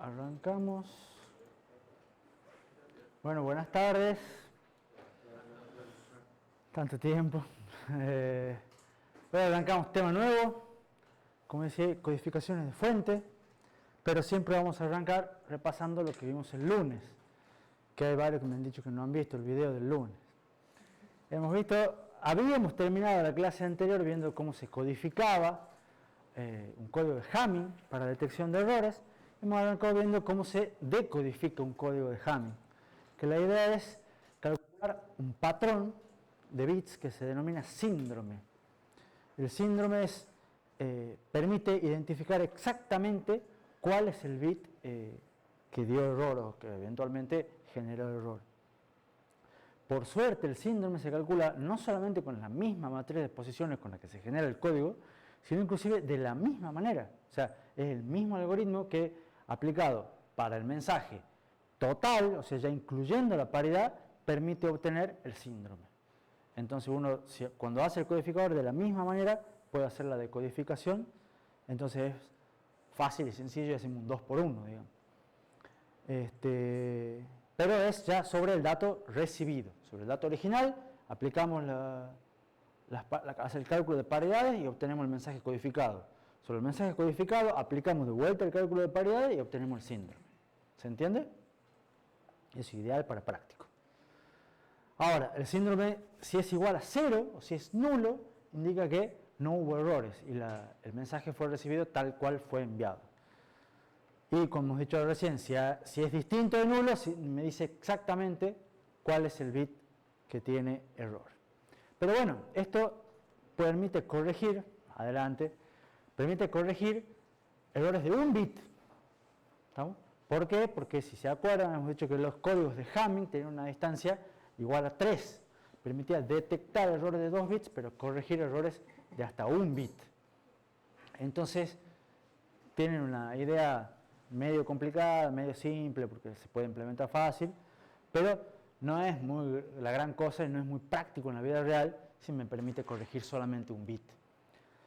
Arrancamos. Bueno, buenas tardes. Tanto tiempo. Hoy arrancamos tema nuevo, como decía, codificaciones de fuente, pero siempre vamos a arrancar repasando lo que vimos el lunes, que hay varios que me han dicho que no han visto el video del lunes. Habíamos terminado la clase anterior viendo cómo se codificaba un código de Hamming para detección de errores. Hemos arrancado viendo cómo se decodifica un código de Hamming, que la idea es calcular un patrón de bits que se denomina síndrome. El síndrome permite identificar exactamente cuál es el bit que dio error o que eventualmente generó error. Por suerte, el síndrome se calcula no solamente con la misma matriz de posiciones con la que se genera el código, sino inclusive de la misma manera. O sea, es el mismo algoritmo que, aplicado para el mensaje total, o sea, ya incluyendo la paridad, permite obtener el síndrome. Entonces, cuando hace el codificador de la misma manera, puede hacer la decodificación. Entonces, es fácil y sencillo y hacemos un 2 por 1, digamos. Pero es ya sobre el dato recibido. Sobre el dato original, aplicamos hace el cálculo de paridades y obtenemos el mensaje codificado. Sobre el mensaje codificado, aplicamos de vuelta el cálculo de paridades y obtenemos el síndrome. ¿Se entiende? Es ideal para práctico. Ahora, el síndrome, si es igual a 0 o si es nulo, indica que no hubo errores y el mensaje fue recibido tal cual fue enviado. Y como hemos dicho recién, si es distinto de nulo, me dice exactamente cuál es el bit que tiene error. Pero bueno, esto permite corregir, permite corregir errores de un bit. ¿Estamos? ¿Por qué? Porque si se acuerdan, hemos dicho que los códigos de Hamming tenían una distancia igual a 3. Permitía detectar errores de 2 bits, pero corregir errores de hasta 1 bit. Entonces, tienen una idea medio complicada, medio simple, porque se puede implementar fácil, pero no es la gran cosa y no es muy práctico en la vida real si me permite corregir solamente 1 bit.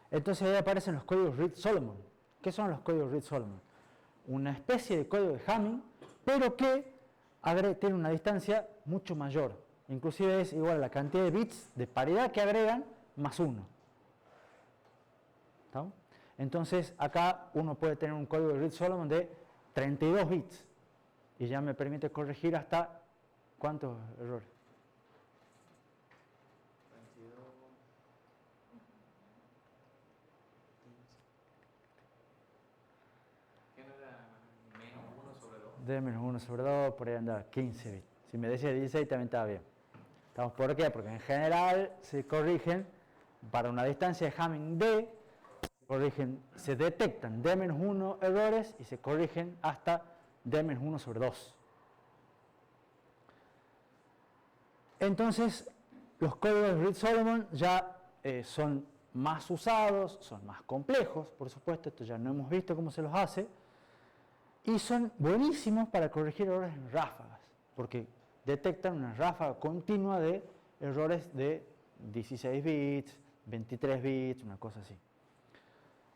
Entonces ahí aparecen los códigos Reed-Solomon. ¿Qué son los códigos Reed-Solomon? Una especie de código de Hamming, pero que tiene una distancia mucho mayor. Inclusive es igual a la cantidad de bits de paridad que agregan más 1. ¿Está? Entonces acá uno puede tener un código de Reed-Solomon de 32 bits y ya me permite corregir hasta ¿cuántos errores? 22. D menos 1 sobre 2, por ahí andaba 15 bits. Si me decía 16 también estaba bien. ¿Por qué? Porque en general se corrigen para una distancia de Hamming D, se detectan D menos 1 errores y se corrigen hasta D menos 1 sobre 2. Entonces, los códigos de Reed-Solomon ya son más usados, son más complejos, por supuesto, esto ya no hemos visto cómo se los hace, y son buenísimos para corregir errores en ráfagas, porque detectan una ráfaga continua de errores de 16 bits, 23 bits, una cosa así.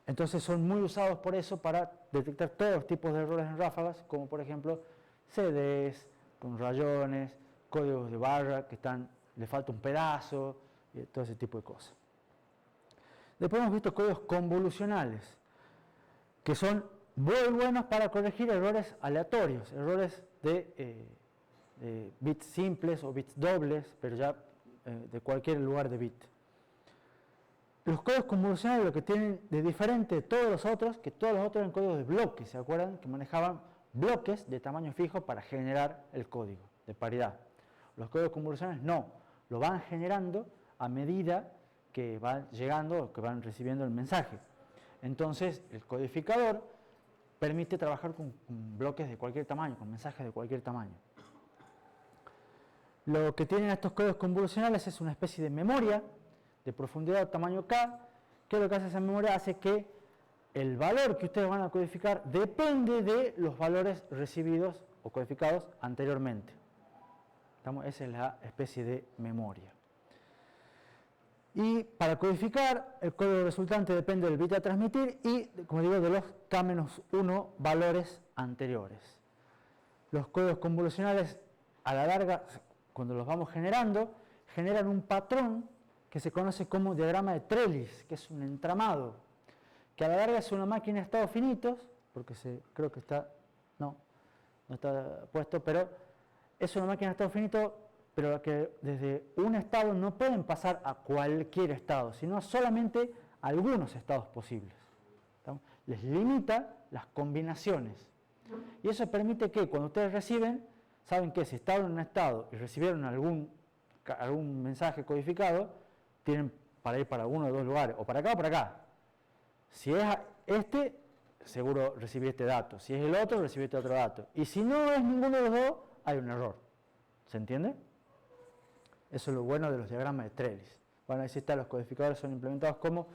Entonces son muy usados por eso para detectar todos los tipos de errores en ráfagas, como por ejemplo CDs con rayones, códigos de barra que le falta un pedazo, y todo ese tipo de cosas. Después hemos visto códigos convolucionales, que son muy buenos para corregir errores aleatorios, errores de bits simples o bits dobles, pero ya de cualquier lugar de bit. Los códigos convolucionales lo que tienen de diferente de todos los otros, que todos los otros eran códigos de bloques, ¿se acuerdan? Que manejaban bloques de tamaño fijo para generar el código de paridad. Los códigos convolucionales no, lo van generando a medida que van llegando o que van recibiendo el mensaje. Entonces, el codificador permite trabajar con bloques de cualquier tamaño, con mensajes de cualquier tamaño. Lo que tienen estos códigos convolucionales es una especie de memoria de profundidad tamaño K, que lo que hace esa memoria hace que el valor que ustedes van a codificar depende de los valores recibidos o codificados anteriormente. Esa es la especie de memoria. Y para codificar, el código resultante depende del bit a transmitir y, como digo, de los K-1 valores anteriores. Los códigos convolucionales, a la larga, cuando los vamos generando, generan un patrón que se conoce como diagrama de Trellis, que es un entramado, que a la larga es una máquina de estados finitos, porque creo que está, no está puesto, pero es una máquina de estados finitos, pero que desde un estado no pueden pasar a cualquier estado, sino solamente a algunos estados posibles. ¿Estamos? Les limita las combinaciones. Y eso permite que cuando ustedes reciben, saben que si estaban en un estado y recibieron algún mensaje codificado, tienen para ir para uno de dos lugares, o para acá o para acá. Si es este, seguro recibí este dato. Si es el otro, recibí este otro dato. Y si no es ninguno de los dos, hay un error. ¿Se entiende? Eso es lo bueno de los diagramas de Trellis. Bueno, ahí sí está, los codificadores son implementados como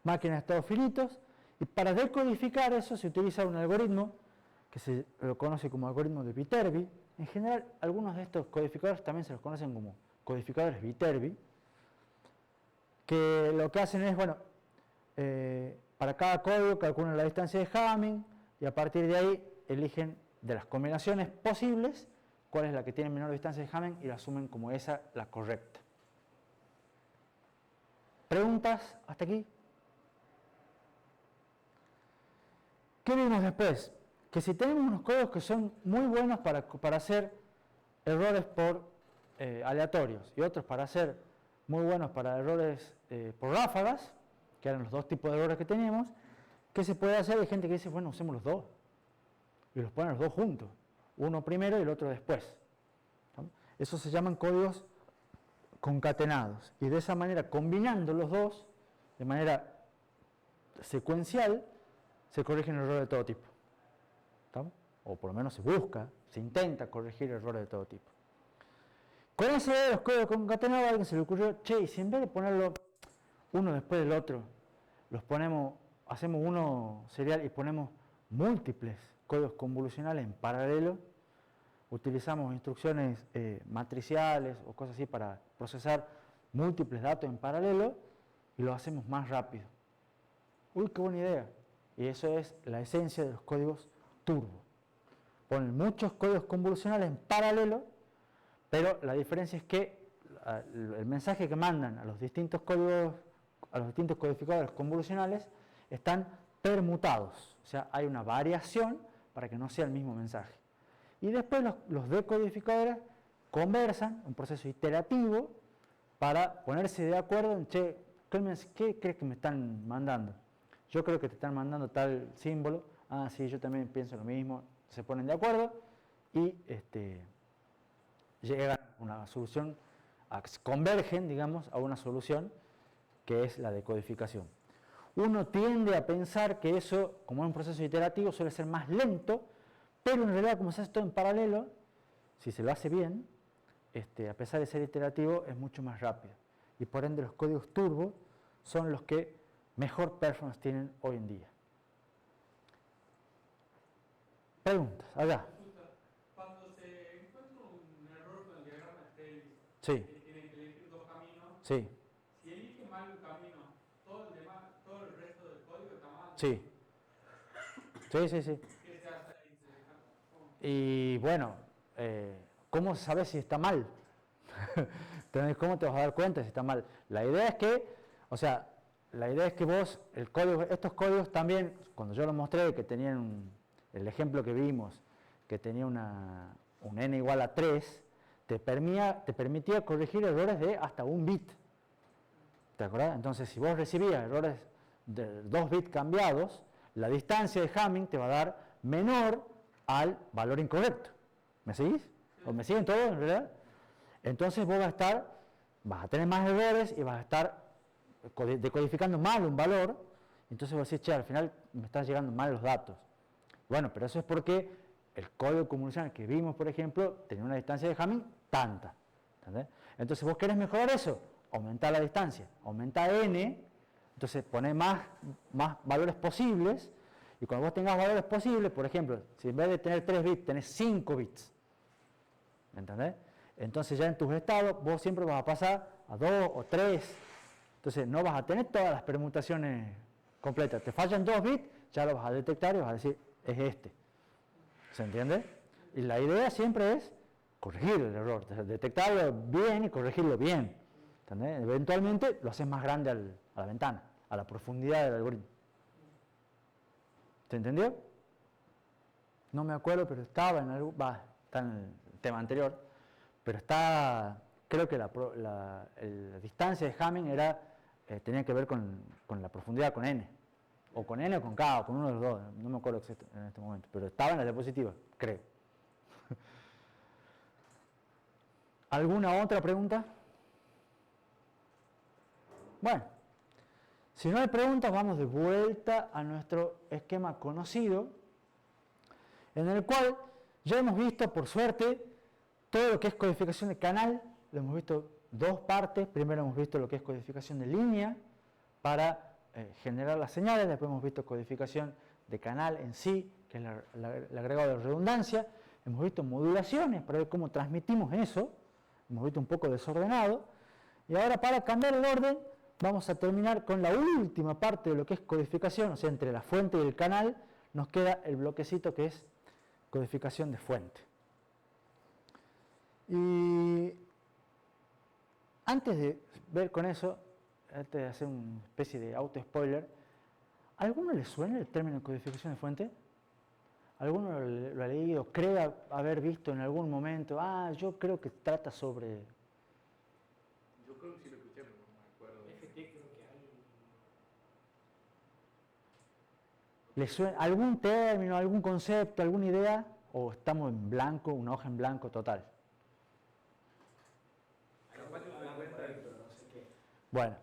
máquinas de estados finitos. Y para decodificar eso se utiliza un algoritmo que se lo conoce como algoritmo de Viterbi. En general, algunos de estos codificadores también se los conocen como codificadores Viterbi, que lo que hacen es, bueno, para cada código calculan la distancia de Hamming y a partir de ahí eligen de las combinaciones posibles cuál es la que tiene menor distancia de Hamming y la asumen como esa la correcta. ¿Preguntas hasta aquí? ¿Qué vimos después? Que si tenemos unos códigos que son muy buenos para hacer errores aleatorios y otros para hacer muy buenos para errores por ráfagas, que eran los dos tipos de errores que teníamos, ¿qué se puede hacer? Hay gente que dice, bueno, usemos los dos y los ponen los dos juntos, uno primero y el otro después. ¿No? Eso se llaman códigos concatenados y de esa manera, combinando los dos de manera secuencial, se corrigen errores de todo tipo. ¿Estamos? O por lo menos se busca, se intenta corregir errores de todo tipo. Con esa idea de los códigos concatenados a alguien se le ocurrió, che, y si en vez de ponerlo uno después del otro, hacemos uno serial y ponemos múltiples códigos convolucionales en paralelo, utilizamos instrucciones matriciales o cosas así para procesar múltiples datos en paralelo y lo hacemos más rápido. Uy, qué buena idea. Y eso es la esencia de los códigos turbo. Ponen muchos códigos convolucionales en paralelo, pero la diferencia es que el mensaje que mandan a los distintos codificadores convolucionales están permutados, o sea, hay una variación para que no sea el mismo mensaje. Y después los decodificadores conversan, un proceso iterativo, para ponerse de acuerdo en, che, ¿qué crees que me están mandando? Yo creo que te están mandando tal símbolo, ah, sí, yo también pienso lo mismo, se ponen de acuerdo y llegan a una solución, convergen, digamos, a una solución que es la decodificación. Uno tiende a pensar que eso, como es un proceso iterativo, suele ser más lento, pero en realidad, como se hace todo en paralelo, si se lo hace bien, a pesar de ser iterativo, es mucho más rápido. Y por ende, los códigos turbo son los que mejor performance tienen hoy en día. Preguntas, allá. Cuando se encuentra un error con el diagrama de Trellis, Sí. que tienen que elegir dos caminos, Sí. si elige mal un camino, todo el resto del código está mal. Sí. Sí. ¿Qué se hace ahí? Y bueno, ¿cómo sabes si está mal? ¿Cómo te vas a dar cuenta si está mal? La idea es que vos, estos códigos también, cuando yo los mostré, que tenían el ejemplo que vimos, que tenía un n igual a 3, te permitía corregir errores de hasta 1 bit. ¿Te acordás? Entonces, si vos recibías errores de 2 bits cambiados, la distancia de Hamming te va a dar menor al valor incorrecto. ¿Me seguís? ¿O me siguen todos en realidad? Entonces vos vas a tener más errores y vas a estar decodificando mal un valor, entonces vos decís, che, al final me están llegando mal los datos. Bueno, pero eso es porque el código convolucional que vimos, por ejemplo, tenía una distancia de Hamming tanta. ¿Entendés? Entonces vos querés mejorar eso, aumentar la distancia, aumentar n, entonces poné más valores posibles, y cuando vos tengas valores posibles, por ejemplo, si en vez de tener 3 bits, tenés 5 bits, ¿entendés? Entonces ya en tus estados vos siempre vas a pasar a 2 o 3, entonces no vas a tener todas las permutaciones completas, te fallan 2 bits, ya lo vas a detectar y vas a decir, es este. ¿Se entiende? Y la idea siempre es corregir el error, detectarlo bien y corregirlo bien. ¿Entendés? Eventualmente lo haces más grande a la ventana, a la profundidad del algoritmo. ¿Se entendió? No me acuerdo, pero estaba en algo, está en el tema anterior, pero creo que la distancia de Hamming tenía que ver con la profundidad, con n, o con n o con k, o con uno de los dos, no me acuerdo en este momento, pero estaba en la diapositiva, creo. ¿Alguna otra pregunta? Bueno, si no hay preguntas, vamos de vuelta a nuestro esquema conocido, en el cual ya hemos visto, por suerte, todo lo que es codificación de canal. Lo hemos visto dos partes. Primero hemos visto lo que es codificación de línea para generar las señales. Después hemos visto codificación de canal en sí, que es el agregado de redundancia. Hemos visto modulaciones para ver cómo transmitimos eso. Hemos visto un poco desordenado. Y ahora, para cambiar el orden, vamos a terminar con la última parte de lo que es codificación, o sea, entre la fuente y el canal, nos queda el bloquecito que es codificación de fuente. Y antes de ver con eso, antes de hacer una especie de auto-spoiler, ¿a alguno le suena el término codificación de fuente? ¿Alguno lo ha leído? ¿Cree haber visto en algún momento? Yo creo que trata sobre... Yo creo que sí lo escuché, pero no me acuerdo. FT creo que hay. ¿Le suena algún término, algún concepto, alguna idea? ¿O estamos en blanco, una hoja en blanco total? Bueno,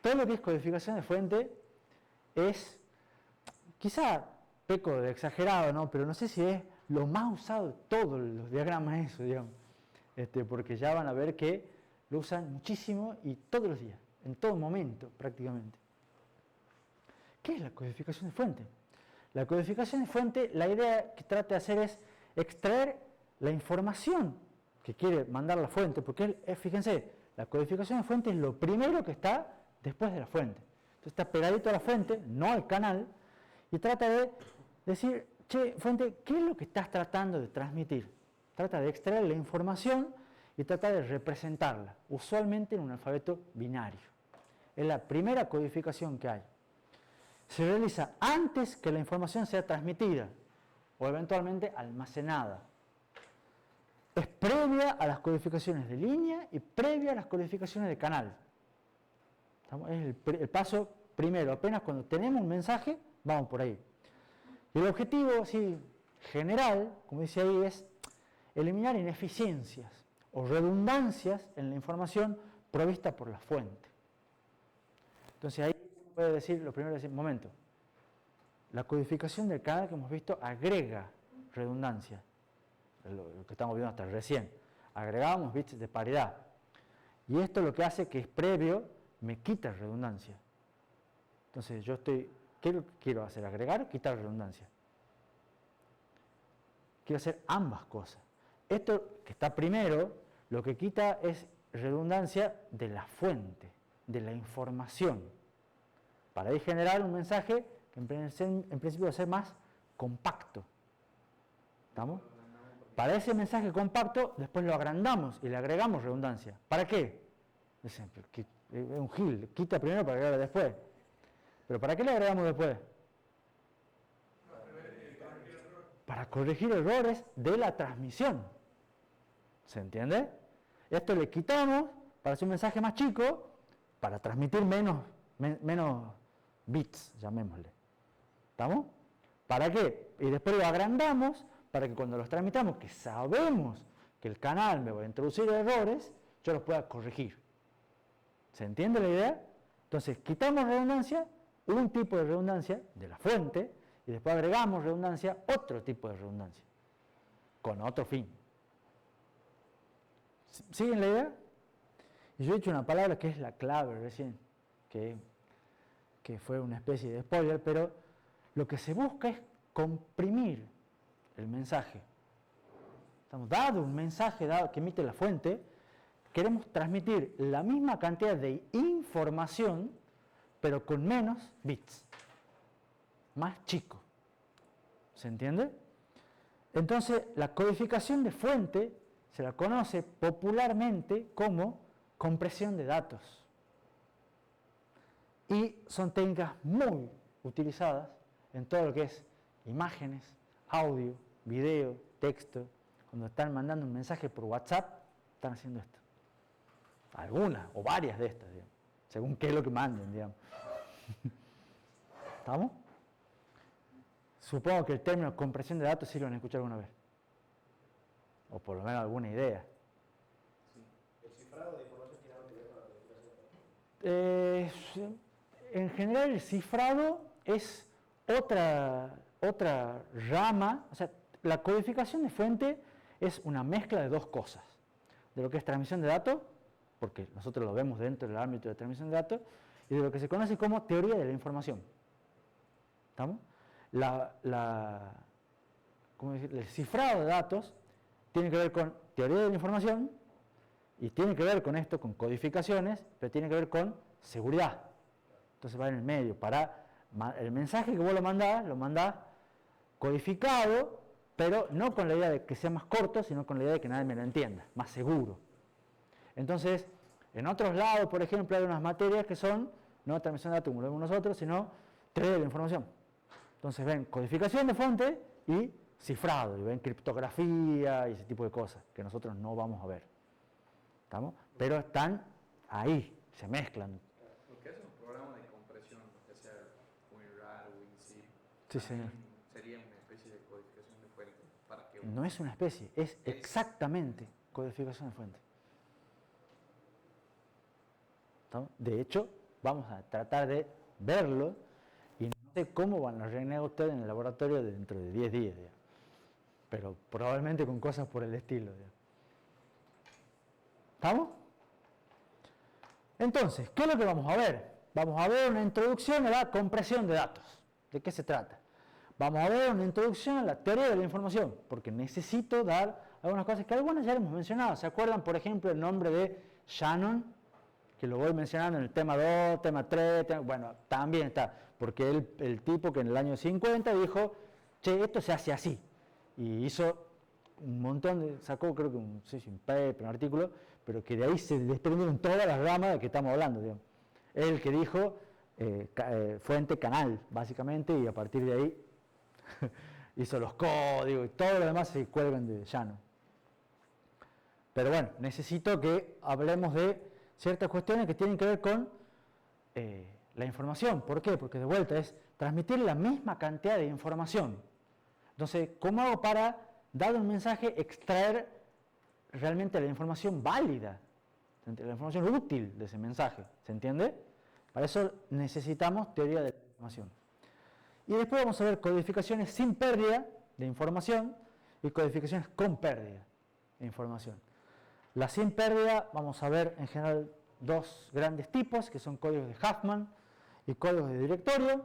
todo lo que es codificación de fuente es, quizá peco de exagerado, ¿no? Pero no sé si es lo más usado de todos los diagramas eso, digamos. Porque ya van a ver que lo usan muchísimo y todos los días, en todo momento prácticamente. ¿Qué es la codificación de fuente? La codificación de fuente, la idea que trata de hacer es extraer la información que quiere mandar la fuente, porque fíjense, la codificación de fuente es lo primero que está después de la fuente. Entonces está pegadito a la fuente, no al canal, y trata de decir, che, fuente, ¿qué es lo que estás tratando de transmitir? Trata de extraer la información y trata de representarla, usualmente en un alfabeto binario. Es la primera codificación que hay. Se realiza antes que la información sea transmitida o eventualmente almacenada. Es previa a las codificaciones de línea y previa a las codificaciones de canal. Es el paso primero, apenas cuando tenemos un mensaje, vamos por ahí. Y el objetivo, así, general, como dice ahí, es eliminar ineficiencias o redundancias en la información provista por la fuente. Entonces ahí puede decir, lo primero es decir, momento, la codificación del canal que hemos visto agrega redundancia, lo que estamos viendo hasta recién. Agregamos bits de paridad. Y esto lo que hace que es previo, me quita redundancia. Entonces yo ¿qué quiero hacer? ¿Agregar o quitar redundancia? Quiero hacer ambas cosas. Esto que está primero, lo que quita es redundancia de la fuente, de la información. Para ahí generar un mensaje que en principio va a ser más compacto. ¿Estamos? Para ese mensaje compacto, después lo agrandamos y le agregamos redundancia. ¿Para qué? Es un gil, quita primero para agregar después. ¿Pero para qué le agregamos después? Para corregir errores de la transmisión. ¿Se entiende? Esto le quitamos para hacer un mensaje más chico, para transmitir menos bits, llamémosle. ¿Estamos? ¿Para qué? Y después lo agrandamos para que cuando los tramitamos, que sabemos que el canal me va a introducir errores, yo los pueda corregir. ¿Se entiende la idea? Entonces, quitamos redundancia, un tipo de redundancia de la fuente, y después agregamos redundancia, otro tipo de redundancia, con otro fin. ¿Siguen la idea? Y yo he dicho una palabra que es la clave recién, que fue una especie de spoiler, pero lo que se busca es comprimir el mensaje. Estamos dado un mensaje que emite la fuente, queremos transmitir la misma cantidad de información, pero con menos bits, más chico. ¿Se entiende? Entonces, la codificación de fuente se la conoce popularmente como compresión de datos. Y son técnicas muy utilizadas en todo lo que es imágenes, audio, video, texto. Cuando están mandando un mensaje por WhatsApp, están haciendo esto. Algunas o varias de estas, digamos, según qué es lo que manden, digamos. ¿Estamos? Supongo que el término compresión de datos sí lo han escuchado alguna vez. O por lo menos alguna idea. Sí. ¿El cifrado de información tiene algo que ver con la codificación de datos? En general el cifrado es otra rama, o sea, la codificación de fuente es una mezcla de dos cosas, de lo que es transmisión de datos, porque nosotros lo vemos dentro del ámbito de transmisión de datos, y de lo que se conoce como teoría de la información. ¿Estamos? ¿Cómo decir? El cifrado de datos tiene que ver con teoría de la información y tiene que ver con esto, con codificaciones, pero tiene que ver con seguridad. Entonces va en el medio. Para el mensaje que vos lo mandás codificado, pero no con la idea de que sea más corto, sino con la idea de que nadie me lo entienda, más seguro. Entonces, en otros lados, por ejemplo, hay unas materias que son no transmisión de datos como lo vemos nosotros, sino teoría de la información. Entonces ven codificación de fuente y cifrado, y ven criptografía y ese tipo de cosas que nosotros no vamos a ver. ¿Estamos? Pero están ahí, se mezclan. Lo que es un programa de compresión, ya sea WinRAR o WinZip, Sí, señor. sería una especie de codificación de fuente para que No es una especie, es exactamente codificación de fuente. ¿Estamos? De hecho, vamos a tratar de verlo y no sé cómo van a renegar ustedes en el laboratorio dentro de 10 días, digamos. Pero probablemente con cosas por el estilo. Digamos. ¿Estamos? Entonces, ¿qué es lo que vamos a ver? Vamos a ver una introducción a la compresión de datos. ¿De qué se trata? Vamos a ver una introducción a la teoría de la información, porque necesito dar algunas cosas que algunas ya hemos mencionado. ¿Se acuerdan, por ejemplo, el nombre de Shannon? Que lo voy mencionando en el tema 2, tema 3, bueno, también está, porque el tipo que en el año 50 dijo, che, esto se hace así, y hizo un montón sacó creo que un paper, un artículo, pero que de ahí se desprendieron todas las ramas de que estamos hablando, digamos. Él que dijo, fuente, canal, básicamente, y a partir de ahí hizo los códigos y todo lo demás se cuelgan de Shannon. Pero bueno, necesito que hablemos de ciertas cuestiones que tienen que ver con la información. ¿Por qué? Porque de vuelta es transmitir la misma cantidad de información. Entonces, ¿cómo hago para, dado un mensaje, extraer realmente la información válida, la información útil de ese mensaje? ¿Se entiende? Para eso necesitamos teoría de la información. Y después vamos a ver codificaciones sin pérdida de información y codificaciones con pérdida de información. La sin pérdida, vamos a ver en general dos grandes tipos, que son códigos de Huffman y códigos de directorio.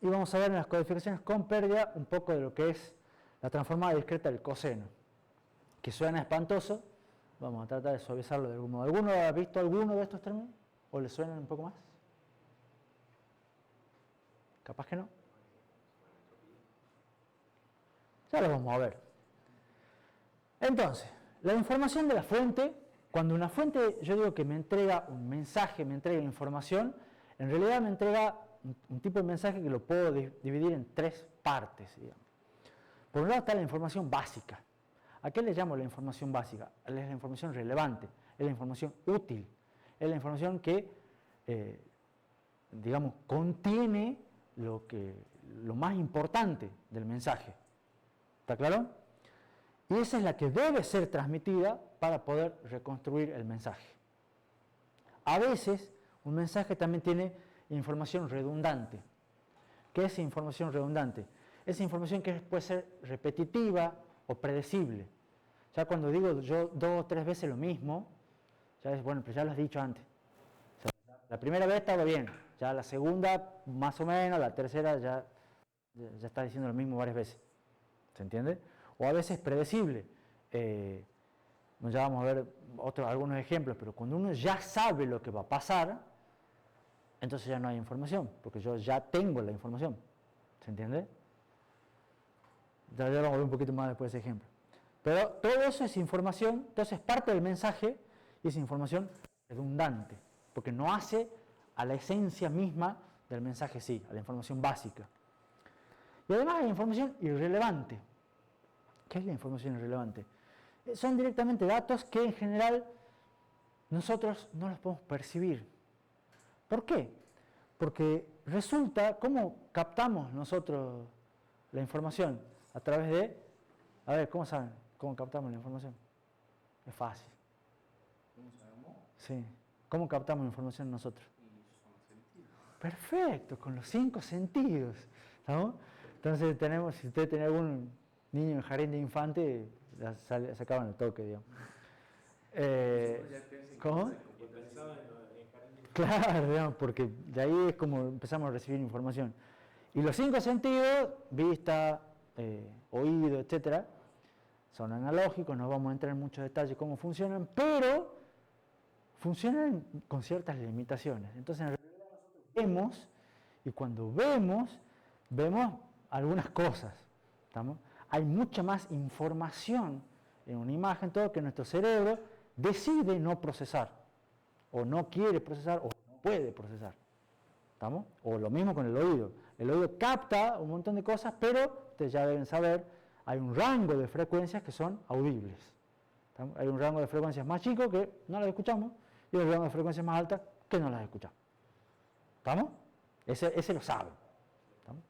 Y vamos a ver en las codificaciones con pérdida un poco de lo que es la transformada discreta del coseno, que suena espantoso. Vamos a tratar de suavizarlo de algún modo. ¿Alguno ha visto alguno de estos términos? ¿O le suenan un poco más? Capaz que no. Ya lo vamos a ver. Entonces, la información de la fuente, cuando una fuente, yo digo que me entrega un mensaje, me entrega información, en realidad me entrega un tipo de mensaje que lo puedo dividir en tres partes, digamos. Por un lado está la información básica. ¿A qué le llamo la información básica? Es la información relevante, es la información útil, es la información que, digamos, contiene lo más importante del mensaje. ¿Está claro? Y esa es la que debe ser transmitida para poder reconstruir el mensaje. A veces, un mensaje también tiene información redundante. ¿Qué es información redundante? Es información que puede ser repetitiva o predecible. Ya cuando digo yo 2 o 3 veces lo mismo, ya es, bueno, pero ya lo has dicho antes. O sea, la primera vez estaba bien, ya la segunda más o menos, la tercera ya está diciendo lo mismo varias veces. ¿Se entiende? O a veces predecible. Ya vamos a ver algunos ejemplos, pero cuando uno ya sabe lo que va a pasar, entonces ya no hay información, porque yo ya tengo la información. ¿Se entiende? Ya vamos a ver un poquito más después de ese ejemplo. Pero todo eso es información, entonces parte del mensaje y es información redundante, porque no hace a la esencia misma del mensaje, sí, a la información básica. Y además hay información irrelevante. ¿Qué es la información irrelevante? Son directamente datos que en general nosotros no los podemos percibir. ¿Por qué? Porque resulta, ¿cómo captamos nosotros la información? A través de, a ver, ¿cómo saben? ¿Cómo captamos la información? Es fácil. ¿Cómo sabemos? Sí. ¿Cómo captamos la información nosotros? Y son sentidos. Perfecto, con los 5 sentidos. ¿No? Entonces tenemos, si usted tiene algún niño en jardín de infante, sacaban el toque, digamos. ¿Cómo? Y pensaba en jardín. Claro, digamos, porque de ahí es como empezamos a recibir información. Y los 5 sentidos, vista, oído, etcétera, son analógicos, no vamos a entrar en muchos detalles cómo funcionan, pero funcionan con ciertas limitaciones. Entonces, en realidad nosotros vemos, y cuando vemos algunas cosas. ¿Estamos? Hay mucha más información en una imagen, todo que nuestro cerebro decide no procesar, o no quiere procesar, o no puede procesar. ¿Estamos? O lo mismo con el oído. El oído capta un montón de cosas, pero ustedes ya deben saber, hay un rango de frecuencias que son audibles. ¿Estamos? Hay un rango de frecuencias más chico que no las escuchamos, y un rango de frecuencias más altas que no las escuchamos. ¿Estamos? Ese lo saben. ¿Estamos?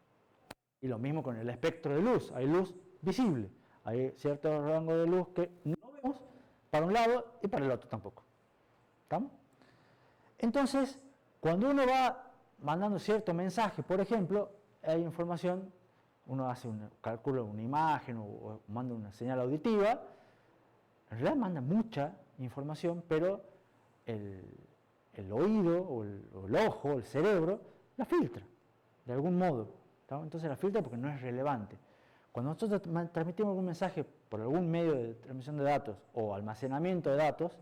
Y lo mismo con el espectro de luz. Hay luz visible. Hay cierto rango de luz que no vemos para un lado y para el otro tampoco. ¿Estamos? Entonces, cuando uno va mandando cierto mensaje, por ejemplo, hay información, uno hace calcula una imagen o manda una señal auditiva, en realidad manda mucha información, pero el oído o el ojo, el cerebro, la filtra, de algún modo. ¿Estamos? Entonces la filtra porque no es relevante. Cuando nosotros transmitimos algún mensaje por algún medio de transmisión de datos o almacenamiento de datos,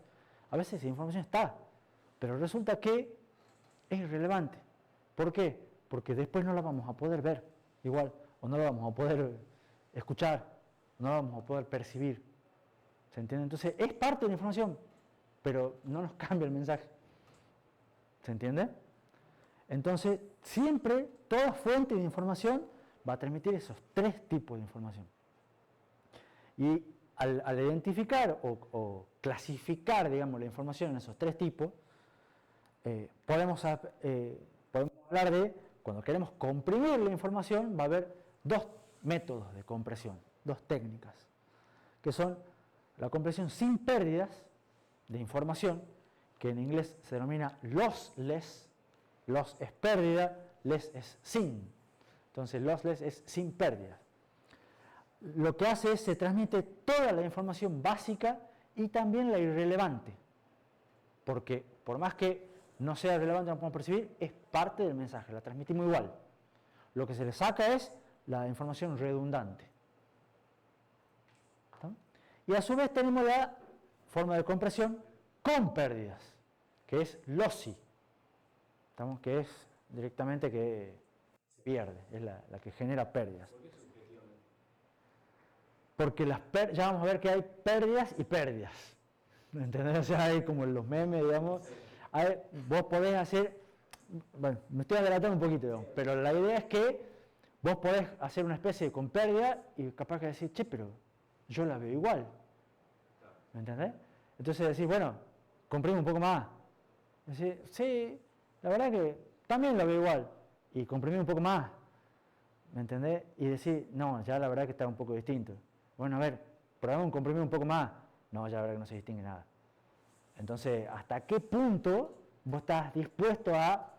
a veces esa información está, pero resulta que es irrelevante. ¿Por qué? Porque después no la vamos a poder ver igual, o no la vamos a poder escuchar, no la vamos a poder percibir. ¿Se entiende? Entonces es parte de la información, pero no nos cambia el mensaje. ¿Se entiende? Entonces, siempre, toda fuente de información va a transmitir esos 3 tipos de información. Y al identificar o clasificar, digamos, la información en esos 3 tipos, podemos hablar de, cuando queremos comprimir la información, va a haber 2 métodos de compresión, 2 técnicas, que son la compresión sin pérdidas de información, que en inglés se denomina lossless. Loss es pérdida, less es sin. Entonces, lossless es sin pérdida. Lo que hace es se transmite toda la información básica y también la irrelevante. Porque por más que no sea relevante, no podemos percibir, es parte del mensaje, la transmitimos igual. Lo que se le saca es la información redundante. ¿Está? Y a su vez tenemos la forma de compresión con pérdidas, que es lossy. Que es directamente que se pierde, es la que genera pérdidas. ¿Por qué subjetivamente? Porque ya vamos a ver que hay pérdidas y pérdidas. ¿Me entendés? O sea, hay como los memes, digamos. Vos podés hacer, bueno, me estoy adelantando un poquito, digamos, pero la idea es que vos podés hacer una especie de con pérdida y capaz que decir, che, pero yo la veo igual. ¿Me entendés? Entonces decís, bueno, comprime un poco más. Decís, sí, la verdad que también la veo igual, y comprimir un poco más, ¿me entendés? Y decir, no, ya la verdad que está un poco distinto. Bueno, a ver, probamos un comprimir un poco más, no, ya la verdad que no se distingue nada. Entonces, ¿hasta qué punto vos estás dispuesto a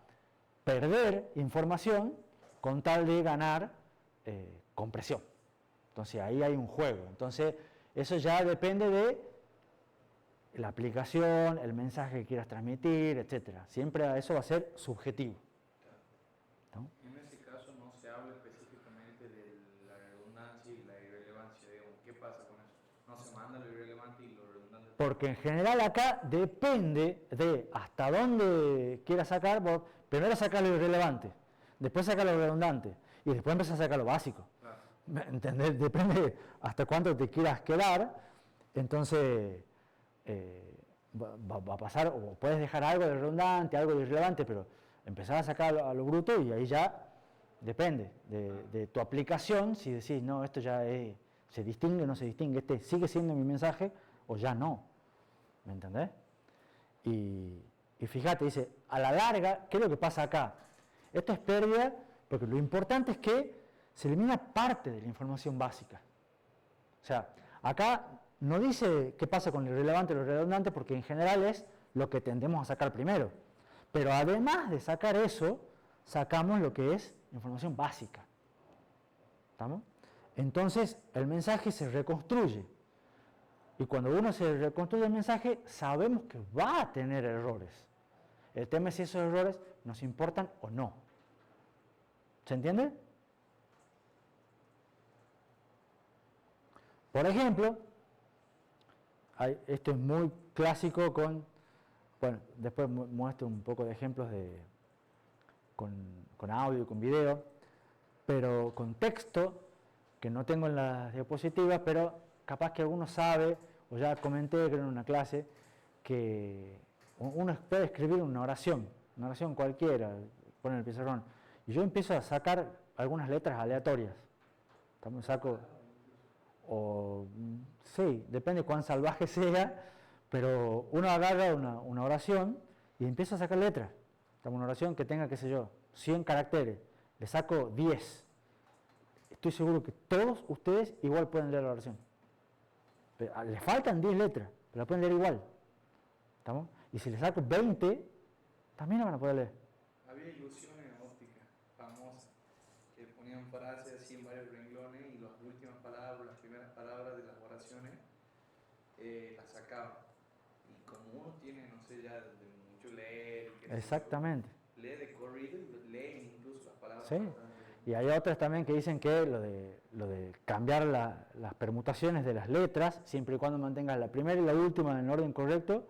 perder información con tal de ganar compresión? Entonces, ahí hay un juego. Entonces, eso ya depende de la aplicación, el mensaje que quieras transmitir, etc. Siempre eso va a ser subjetivo. ¿No? En ese caso no se habla específicamente de la redundancia y la irrelevancia. Digamos, ¿qué pasa con eso? No se manda lo irrelevante y lo redundante. Porque en general acá depende de hasta dónde quieras sacar. Vos primero sacas lo irrelevante, después sacas lo redundante y después empezás a sacar lo básico. Claro. ¿Entendés? Depende hasta cuánto te quieras quedar, entonces va a pasar, o puedes dejar algo de redundante, algo de irrelevante, pero empezar a sacar a lo bruto y ahí ya depende de tu aplicación, si decís, no, esto ya se distingue o no se distingue, este sigue siendo mi mensaje o ya no, ¿me entendés? Y fíjate, dice, a la larga, ¿qué es lo que pasa acá? Esto es pérdida porque lo importante es que se elimina parte de la información básica. O sea, acá no dice qué pasa con lo irrelevante y lo redundante porque en general es lo que tendemos a sacar primero. Pero además de sacar eso, sacamos lo que es información básica. ¿Estamos? Entonces, el mensaje se reconstruye. Y cuando uno se reconstruye el mensaje, sabemos que va a tener errores. El tema es si esos errores nos importan o no. ¿Se entiende? Por ejemplo, esto es muy clásico con, bueno, después muestro un poco de ejemplos con audio y con video, pero con texto, que no tengo en las diapositivas, pero capaz que alguno sabe, o ya comenté creo en una clase, que uno puede escribir una oración cualquiera, pone en el pizarrón, y yo empiezo a sacar algunas letras aleatorias. Saco, o sí, depende cuán salvaje sea, pero uno agarra una oración y empieza a sacar letras. Una oración que tenga, qué sé yo, 100 caracteres, le saco 10. Estoy seguro que todos ustedes igual pueden leer la oración. Pero, les faltan 10 letras, pero la pueden leer igual. ¿Estamos? Y si les saco 20, también la van a poder leer. Había ilusiones ópticas famosas que ponían frases así en varios renglones y las últimas palabras, las primeras palabras de las oraciones las sacaban. Y como uno tiene, no sé, ya de mucho leer, Exactamente. Lee de corrido y leen incluso las palabras. Sí. Y hay otras también que dicen que lo de cambiar las permutaciones de las letras, siempre y cuando mantengas la primera y la última en el orden correcto,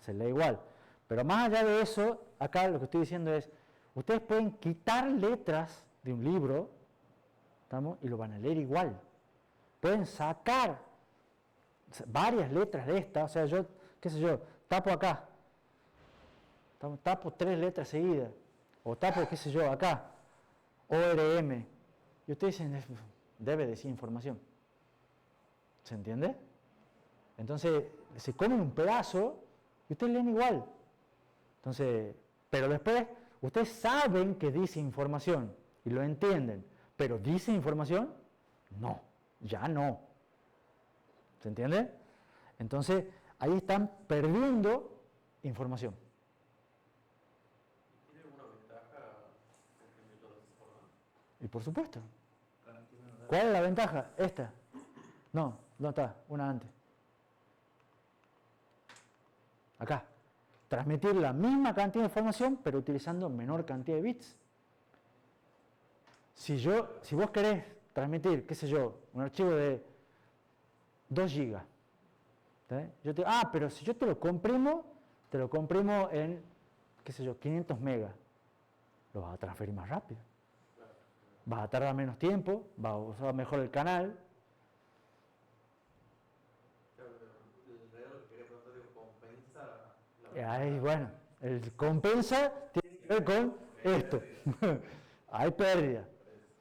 se lee igual. Pero más allá de eso, acá lo que estoy diciendo es, ustedes pueden quitar letras de un libro, ¿estamos? Y lo van a leer igual. Pueden sacar varias letras de esta, o sea, yo, qué sé yo, tapo acá, tapo 3 letras seguidas, o tapo, qué sé yo, acá, ORM, y ustedes dicen, debe decir información. ¿Se entiende? Entonces, se comen un pedazo y ustedes leen igual. Entonces, pero después, ustedes saben que dice información y lo entienden, pero ¿dice información? No, ya no. ¿Se entiende? Entonces, ahí están perdiendo información. ¿Tiene alguna ventaja el método de forma? Y por supuesto. ¿Cuál es la ventaja? Esta. No, no está, una antes. Acá. Transmitir la misma cantidad de información, pero utilizando menor cantidad de bits. Si vos querés transmitir, qué sé yo, un archivo de 2 GB. Pero si yo te lo comprimo en, qué sé yo, 500 megas. Lo vas a transferir más rápido. Vas a tardar menos tiempo, vas a usar mejor el canal. Ahí, bueno, el compensa tiene que ver con esto. Hay pérdida.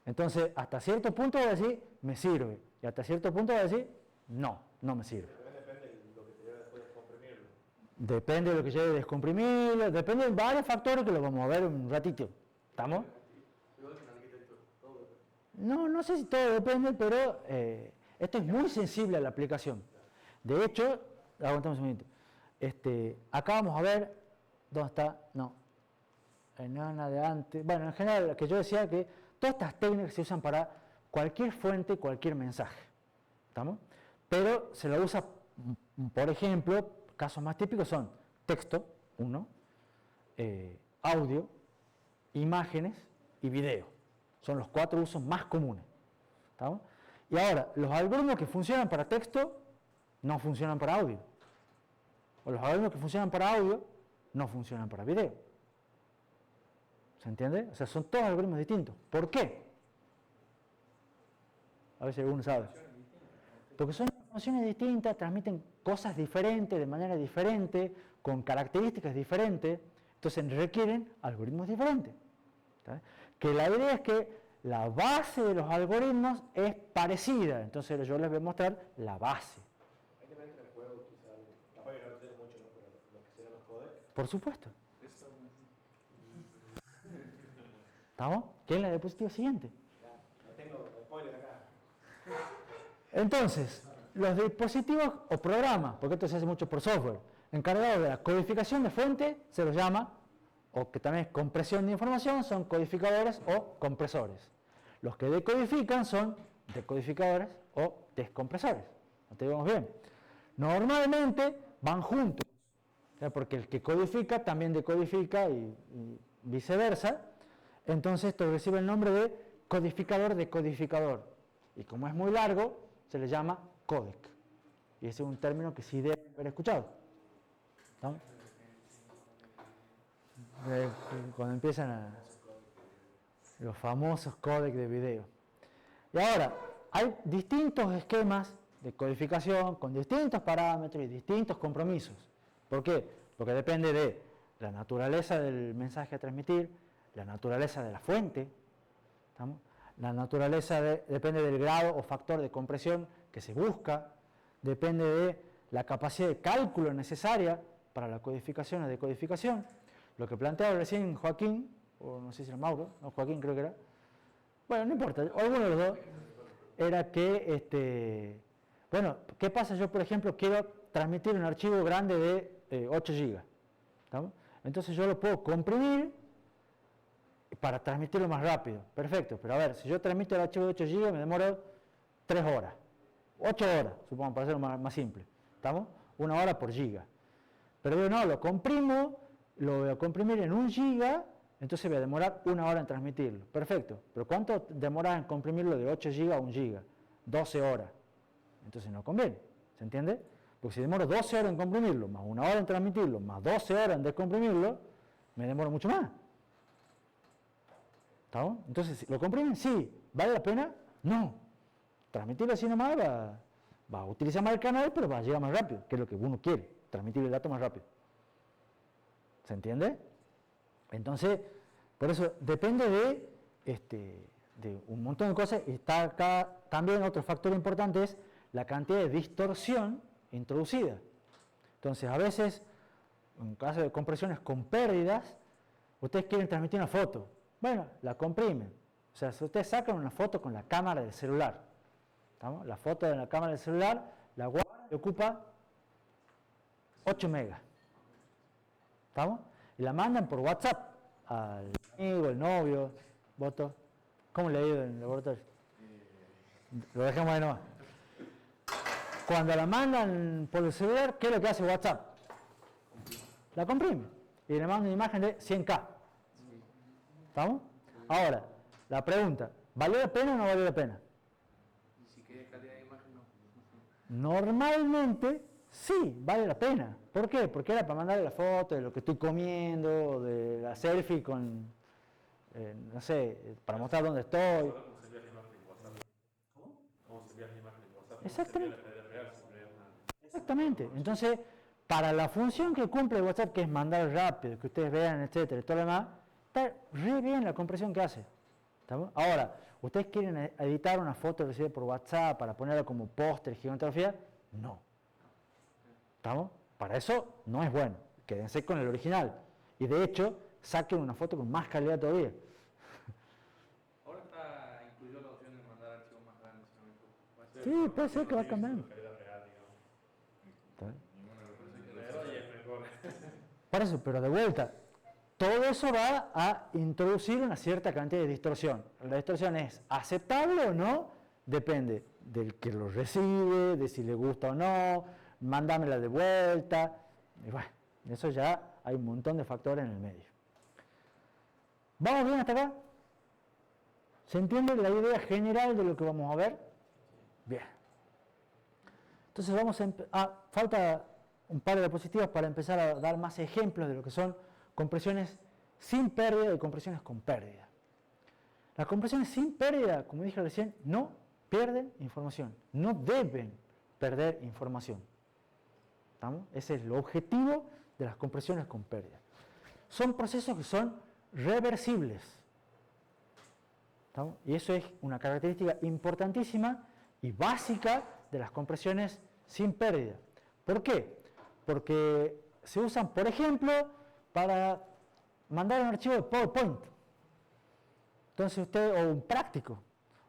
Entonces, hasta cierto punto va a decir, me sirve. Y hasta cierto punto va a decir, no me sirve. Depende de lo que te lleva después de descomprimirlo. Depende de lo que lleve a descomprimirlo, depende de varios factores que lo vamos a ver un ratito. ¿Estamos? No sé si todo depende, pero esto es muy sensible a la aplicación. De hecho, aguantamos un momento. Acá vamos a ver, ¿dónde está? No, enana de antes. Bueno, en general, lo que yo decía que todas estas técnicas se usan para cualquier fuente, cualquier mensaje. ¿Estamos? Pero se lo usa, por ejemplo, casos más típicos son texto, audio, imágenes y video. Son los 4 usos más comunes. ¿Estamos? Y ahora, los algoritmos que funcionan para texto no funcionan para audio. O los algoritmos que funcionan para audio no funcionan para video. ¿Se entiende? O sea, son todos algoritmos distintos. ¿Por qué? A veces uno sabe. Porque son informaciones distintas, transmiten cosas diferentes, de manera diferente, con características diferentes, entonces requieren algoritmos diferentes. ¿Está? Que la idea es que la base de los algoritmos es parecida, entonces yo les voy a mostrar la base. Ahí también entra en juego, quizás, capaz que no entiendo mucho, ¿no? Pero lo que serían los codecs. Por supuesto. ¿Estamos? ¿Qué es la diapositiva siguiente? Ya tengo spoiler acá. Entonces, los dispositivos o programas, porque esto se hace mucho por software, encargados de la codificación de fuente, se los llama, o que también es compresión de información, son codificadores o compresores. Los que decodifican son decodificadores o descompresores. ¿No te digamos bien? Normalmente van juntos, porque el que codifica también decodifica y viceversa. Entonces esto recibe el nombre de codificador decodificador. Y como es muy largo, se le llama codec. Y ese es un término que sí deben haber escuchado. ¿No? Cuando empiezan los famosos códecs de video. Y ahora, hay distintos esquemas de codificación con distintos parámetros y distintos compromisos. ¿Por qué? Porque depende de la naturaleza del mensaje a transmitir, la naturaleza de la fuente, ¿estamos? La naturaleza depende del grado o factor de compresión que se busca, depende de la capacidad de cálculo necesaria para la codificación o decodificación. Lo que planteaba recién Joaquín, o no sé si era Mauro, no, Joaquín creo que era, bueno, no importa, alguno de los dos, era que, bueno, ¿qué pasa? Yo, por ejemplo, quiero transmitir un archivo grande de 8 GB, ¿estamos? Entonces yo lo puedo comprimir para transmitirlo más rápido, perfecto, pero a ver, si yo transmito el archivo de 8 GB me demoro 3 horas, 8 horas, supongo, para hacerlo más simple, ¿estamos? 1 hora por giga. Pero yo no, lo comprimo, lo voy a comprimir en 1 giga, entonces voy a demorar 1 hora en transmitirlo, perfecto, pero ¿cuánto demora en comprimirlo de 8 GB a 1 GB? 12 horas, entonces no conviene, ¿se entiende? Porque si demoro 12 horas en comprimirlo, más 1 hora en transmitirlo, más 12 horas en descomprimirlo, me demoro mucho más. ¿Estamos? Entonces, ¿lo comprimen? Sí. ¿Vale la pena? No. Transmitirlo así nomás va a utilizar más el canal, pero va a llegar más rápido, que es lo que uno quiere, transmitir el dato más rápido. ¿Se entiende? Entonces, por eso depende de un montón de cosas. Y está acá también otro factor importante, es la cantidad de distorsión introducida. Entonces, a veces, en caso de compresiones con pérdidas, ustedes quieren transmitir una foto. Bueno, la comprimen. O sea, si ustedes sacan una foto con la cámara del celular, ¿estamos? La foto de la cámara del celular, la guardan y ocupa 8 megas. ¿Estamos? Y la mandan por WhatsApp al amigo, el novio, voto. ¿Cómo le ha ido en el laboratorio? Lo dejamos ahí nomás. Cuando la mandan por el celular, ¿qué es lo que hace WhatsApp? La comprime y le manda una imagen de 100K. ¿Estamos? Ahora, la pregunta, ¿valió la pena o no valió la pena? Y si queda calidad de imagen, no. Normalmente, sí, vale la pena. ¿Por qué? Porque era para mandarle la foto de lo que estoy comiendo, de la selfie con, no sé, para mostrar dónde estoy. Exactamente. Exactamente. Entonces, para la función que cumple WhatsApp, que es mandar rápido, que ustedes vean, etcétera, y todo lo demás, está re bien la compresión que hace. ¿Estamos? Ahora, ¿ustedes quieren editar una foto recibida por WhatsApp para ponerla como póster, gigantografía? No. ¿Estamos? Para eso no es bueno. Quédense con el original. Y de hecho, saquen una foto con más calidad todavía. Ahora está incluido la opción de mandar archivos más grandes, si no me equivoco. Sí, puede ser que va cambiando. Por eso, pero de vuelta, todo eso va a introducir una cierta cantidad de distorsión. La distorsión es aceptable o no, depende del que lo recibe, de si le gusta o no, mándamela de vuelta. Y bueno, eso ya hay un montón de factores en el medio. ¿Vamos bien hasta acá? ¿Se entiende la idea general de lo que vamos a ver? Bien. Entonces vamos a falta un par de diapositivas para empezar a dar más ejemplos de lo que son compresiones sin pérdida y compresiones con pérdida. Las compresiones sin pérdida, como dije recién, no pierden información, no deben perder información. ¿Estamos? Ese es el objetivo de las compresiones con pérdida. Son procesos que son reversibles. ¿Estamos? Y eso es una característica importantísima y básica de las compresiones sin pérdida. ¿Por qué? Porque se usan, por ejemplo, para mandar un archivo de PowerPoint. Entonces usted, o un práctico,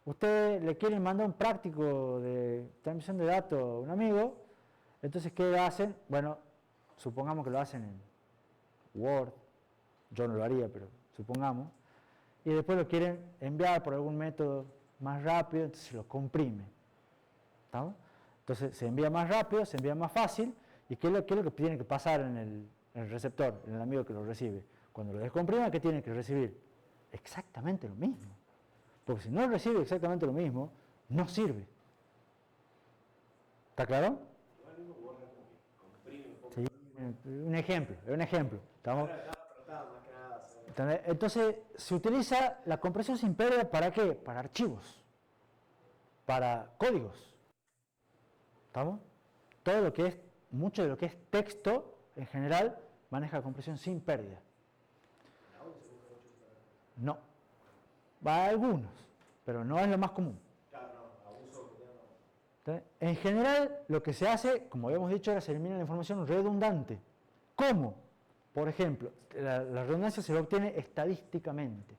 usted le quiere mandar un práctico de transmisión de datos a un amigo, entonces ¿qué hacen? Bueno, supongamos que lo hacen en Word, yo no lo haría, pero supongamos, y después lo quieren enviar por algún método más rápido, entonces lo comprimen. ¿Estamos? Entonces se envía más rápido, se envía más fácil, ¿y qué es lo que tiene que pasar en el receptor, en el amigo que lo recibe? Cuando lo descomprima, ¿qué tiene que recibir? Exactamente lo mismo. Porque si no recibe exactamente lo mismo, no sirve. ¿Está claro? Sí, un ejemplo, es un ejemplo. ¿Estamos? Entonces, se utiliza la compresión sin pérdida ¿para qué? Para archivos, para códigos. ¿Estamos? Todo lo que es, mucho de lo que es texto, en general, maneja compresión sin pérdida. No. Va a algunos, pero no es lo más común. Entonces, en general, lo que se hace, como habíamos dicho, era se elimina la información redundante. ¿Cómo? Por ejemplo, la redundancia se la obtiene estadísticamente.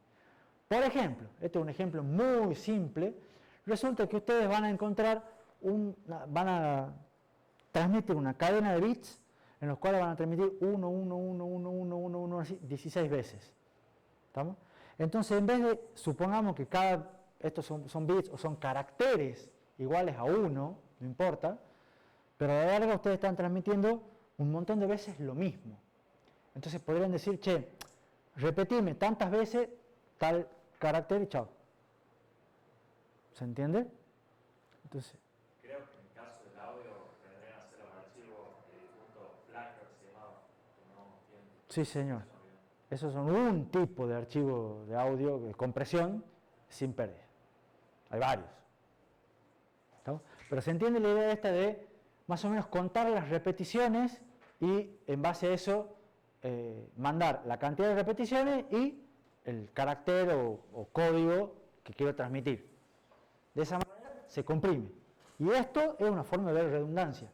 Por ejemplo, este es un ejemplo muy simple. Resulta que ustedes van a encontrar, van a transmitir una cadena de bits en los cuales van a transmitir 1, 1, 1, 1, 1, 1, 1, así, 16 veces. ¿Estamos? Entonces, en vez de, supongamos que estos son bits o son caracteres iguales a 1, no importa, pero a la larga ustedes están transmitiendo un montón de veces lo mismo. Entonces podrían decir, che, repetime tantas veces tal carácter y chao. ¿Se entiende? Entonces, Creo que en el caso del audio tendrían que hacer los archivos .FLAC, que se llamaba, que no tienen. sí, señor. Esos son un tipo de archivo de audio, de compresión, sin pérdida. Hay varios. ¿Estamos? Pero se entiende la idea esta de más o menos contar las repeticiones y en base a eso mandar la cantidad de repeticiones y el carácter o código que quiero transmitir. De esa manera se comprime. Y esto es una forma de ver redundancia.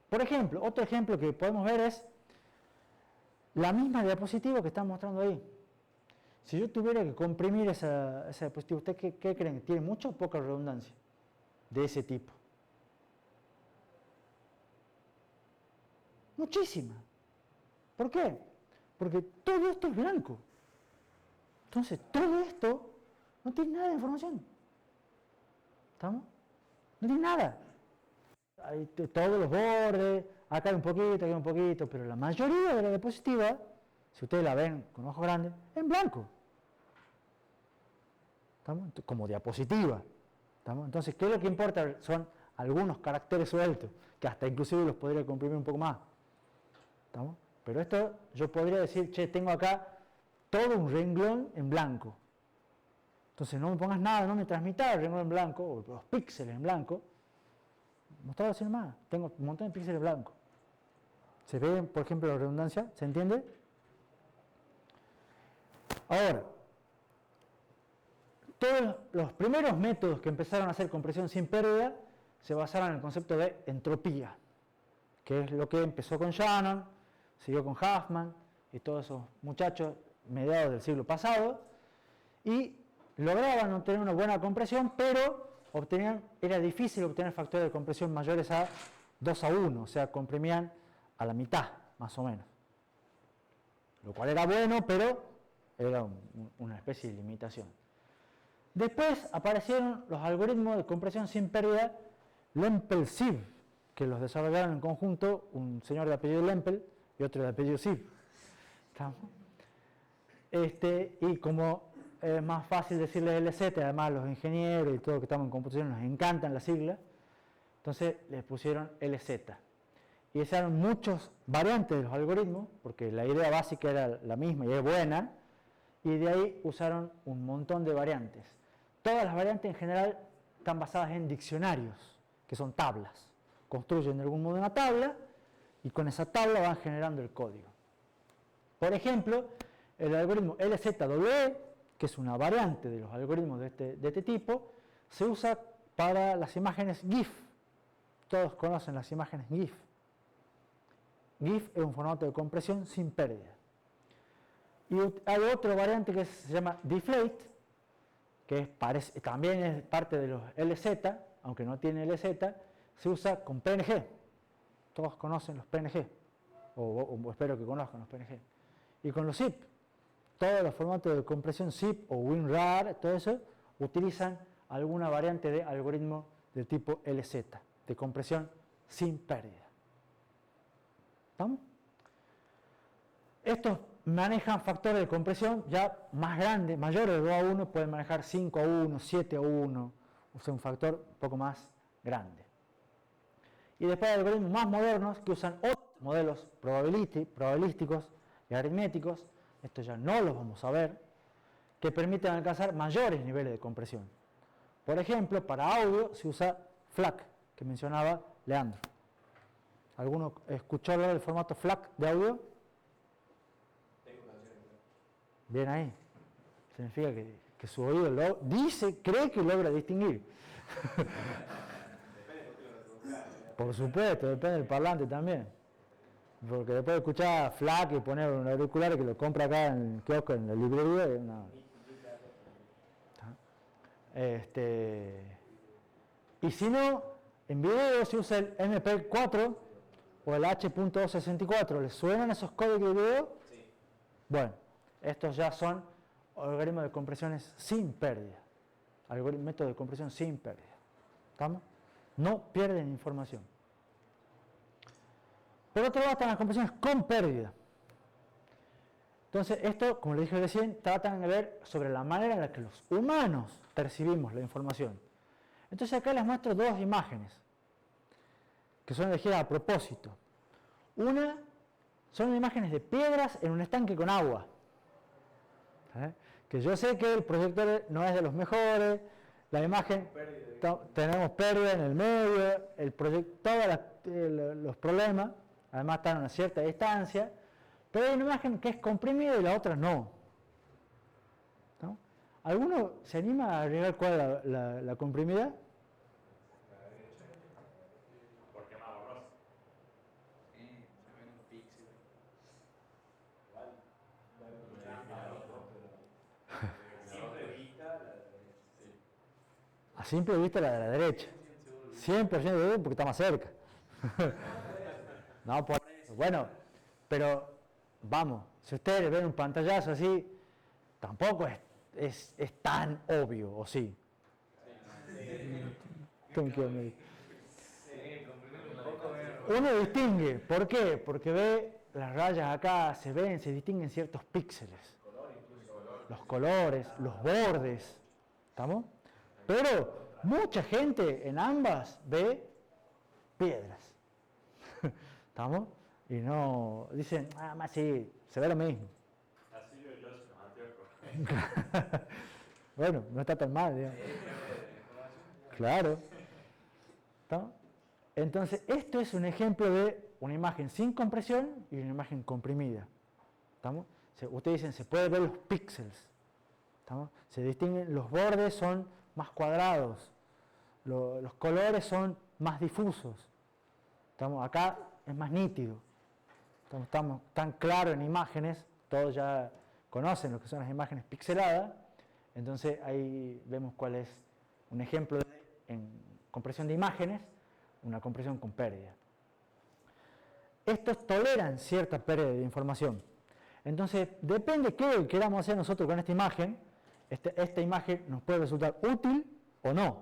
Por ejemplo, otro ejemplo que podemos ver es la misma diapositiva que están mostrando ahí. Si yo tuviera que comprimir esa diapositiva, ¿ustedes qué creen? ¿Tiene mucha o poca redundancia de ese tipo? Muchísima. ¿Por qué? Porque todo esto es blanco. Entonces, todo esto no tiene nada de información. ¿Estamos? No tiene nada. Hay todos los bordes, acá hay un poquito, acá hay un poquito, pero la mayoría de la diapositiva, si ustedes la ven con ojos grandes, es en blanco. ¿Estamos? Como diapositiva. ¿Estamos? Entonces, ¿qué es lo que importa? Son algunos caracteres sueltos, que hasta inclusive los podría comprimir un poco más. ¿Estamos? Pero esto yo podría decir, che, tengo acá todo un renglón en blanco. Entonces no me pongas nada, no me transmitas el renglón en blanco, o los píxeles en blanco. Mostrarlo así nomás, tengo un montón de píxeles blancos. ¿Se ve, por ejemplo, la redundancia? ¿Se entiende? Ahora, todos los primeros métodos que empezaron a hacer compresión sin pérdida se basaron en el concepto de entropía, que es lo que empezó con Shannon, siguió con Huffman y todos esos muchachos mediados del siglo pasado, y lograban obtener una buena compresión, pero era difícil obtener factores de compresión mayores a 2:1, o sea, comprimían a la mitad, más o menos. Lo cual era bueno, pero era una especie de limitación. Después aparecieron los algoritmos de compresión sin pérdida Lempel-Siv, que los desarrollaron en conjunto un señor de apellido Lempel y otro de apellido Siv. Y como es más fácil decirle LZ, además los ingenieros y todos los que estamos en computación nos encantan las siglas, entonces les pusieron LZ. Y usaron muchas variantes de los algoritmos, porque la idea básica era la misma y es buena, y de ahí usaron un montón de variantes. Todas las variantes en general están basadas en diccionarios, que son tablas. Construyen de algún modo una tabla y con esa tabla van generando el código. Por ejemplo, el algoritmo LZWE, que es una variante de los algoritmos de este tipo, se usa para las imágenes GIF. Todos conocen las imágenes GIF. GIF es un formato de compresión sin pérdida. Y hay otra variante que se llama Deflate, que también es parte de los LZ, aunque no tiene LZ, se usa con PNG. Todos conocen los PNG, o espero que conozcan los PNG. Y con los zip, todos los formatos de compresión zip o WinRAR, todo eso, utilizan alguna variante de algoritmo del tipo LZ, de compresión sin pérdida. ¿Estamos? Estos manejan factores de compresión ya más grandes, mayores de 2 a 1, pueden manejar 5 a 1, 7 a 1, o sea, un factor un poco más grande. Y después hay algoritmos más modernos que usan otros modelos probabilísticos y aritméticos, estos ya no los vamos a ver, que permiten alcanzar mayores niveles de compresión. Por ejemplo, para audio se usa FLAC, que mencionaba Leandro. ¿Alguno escuchó hablar del formato FLAC de audio? Bien ahí. Significa que su oído cree que logra distinguir. Por supuesto, depende del parlante también. Porque después de escuchar FLAC y poner un auricular que lo compra acá en el kiosco, en la librería, es una... Y si no, en video se usa el MP4 o el H.264. ¿Les suenan esos códigos de video? Sí. Bueno, estos ya son algoritmos de compresiones sin pérdida. Métodos de compresión sin pérdida. ¿Estamos? No pierden información. Por otro lado están las compresiones con pérdida. Entonces, esto, como les dije recién, tratan de ver sobre la manera en la que los humanos percibimos la información. Entonces acá les muestro dos imágenes que son elegidas a propósito. Una son imágenes de piedras en un estanque con agua. Que yo sé que el proyector no es de los mejores, la imagen, tenemos pérdida en el medio, todos los problemas, además están a una cierta distancia, pero hay una imagen que es comprimida y la otra no. ¿No? ¿Alguno se anima a agregar cuál es la comprimida? Porque más borroso. Menos píxeles. A simple vista la de la derecha. 100% de porque está más cerca. No, por eso. Bueno, pero vamos, si ustedes ven un pantallazo así, tampoco es tan obvio, ¿o sí? Uno distingue, ¿por qué? Porque ve las rayas acá, se distinguen ciertos píxeles. Los colores, los bordes. ¿Estamos? Pero mucha gente en ambas ve piedras. ¿Estamos? Y no dicen, más sí, se ve lo mismo. Así yo soy los anteojos. Bueno, no está tan mal, digamos. Claro. ¿Estamos? Entonces, esto es un ejemplo de una imagen sin compresión y una imagen comprimida. ¿Estamos? Ustedes dicen, se puede ver los píxeles. ¿Estamos? Se distinguen, los bordes son más cuadrados, los colores son más difusos. ¿Estamos? Acá es más nítido. Estamos tan claros en imágenes, todos ya conocen lo que son las imágenes pixeladas, entonces ahí vemos cuál es un ejemplo en compresión de imágenes, una compresión con pérdida. Estos toleran cierta pérdida de información. Entonces, depende de qué queramos hacer nosotros con esta imagen, esta imagen nos puede resultar útil o no.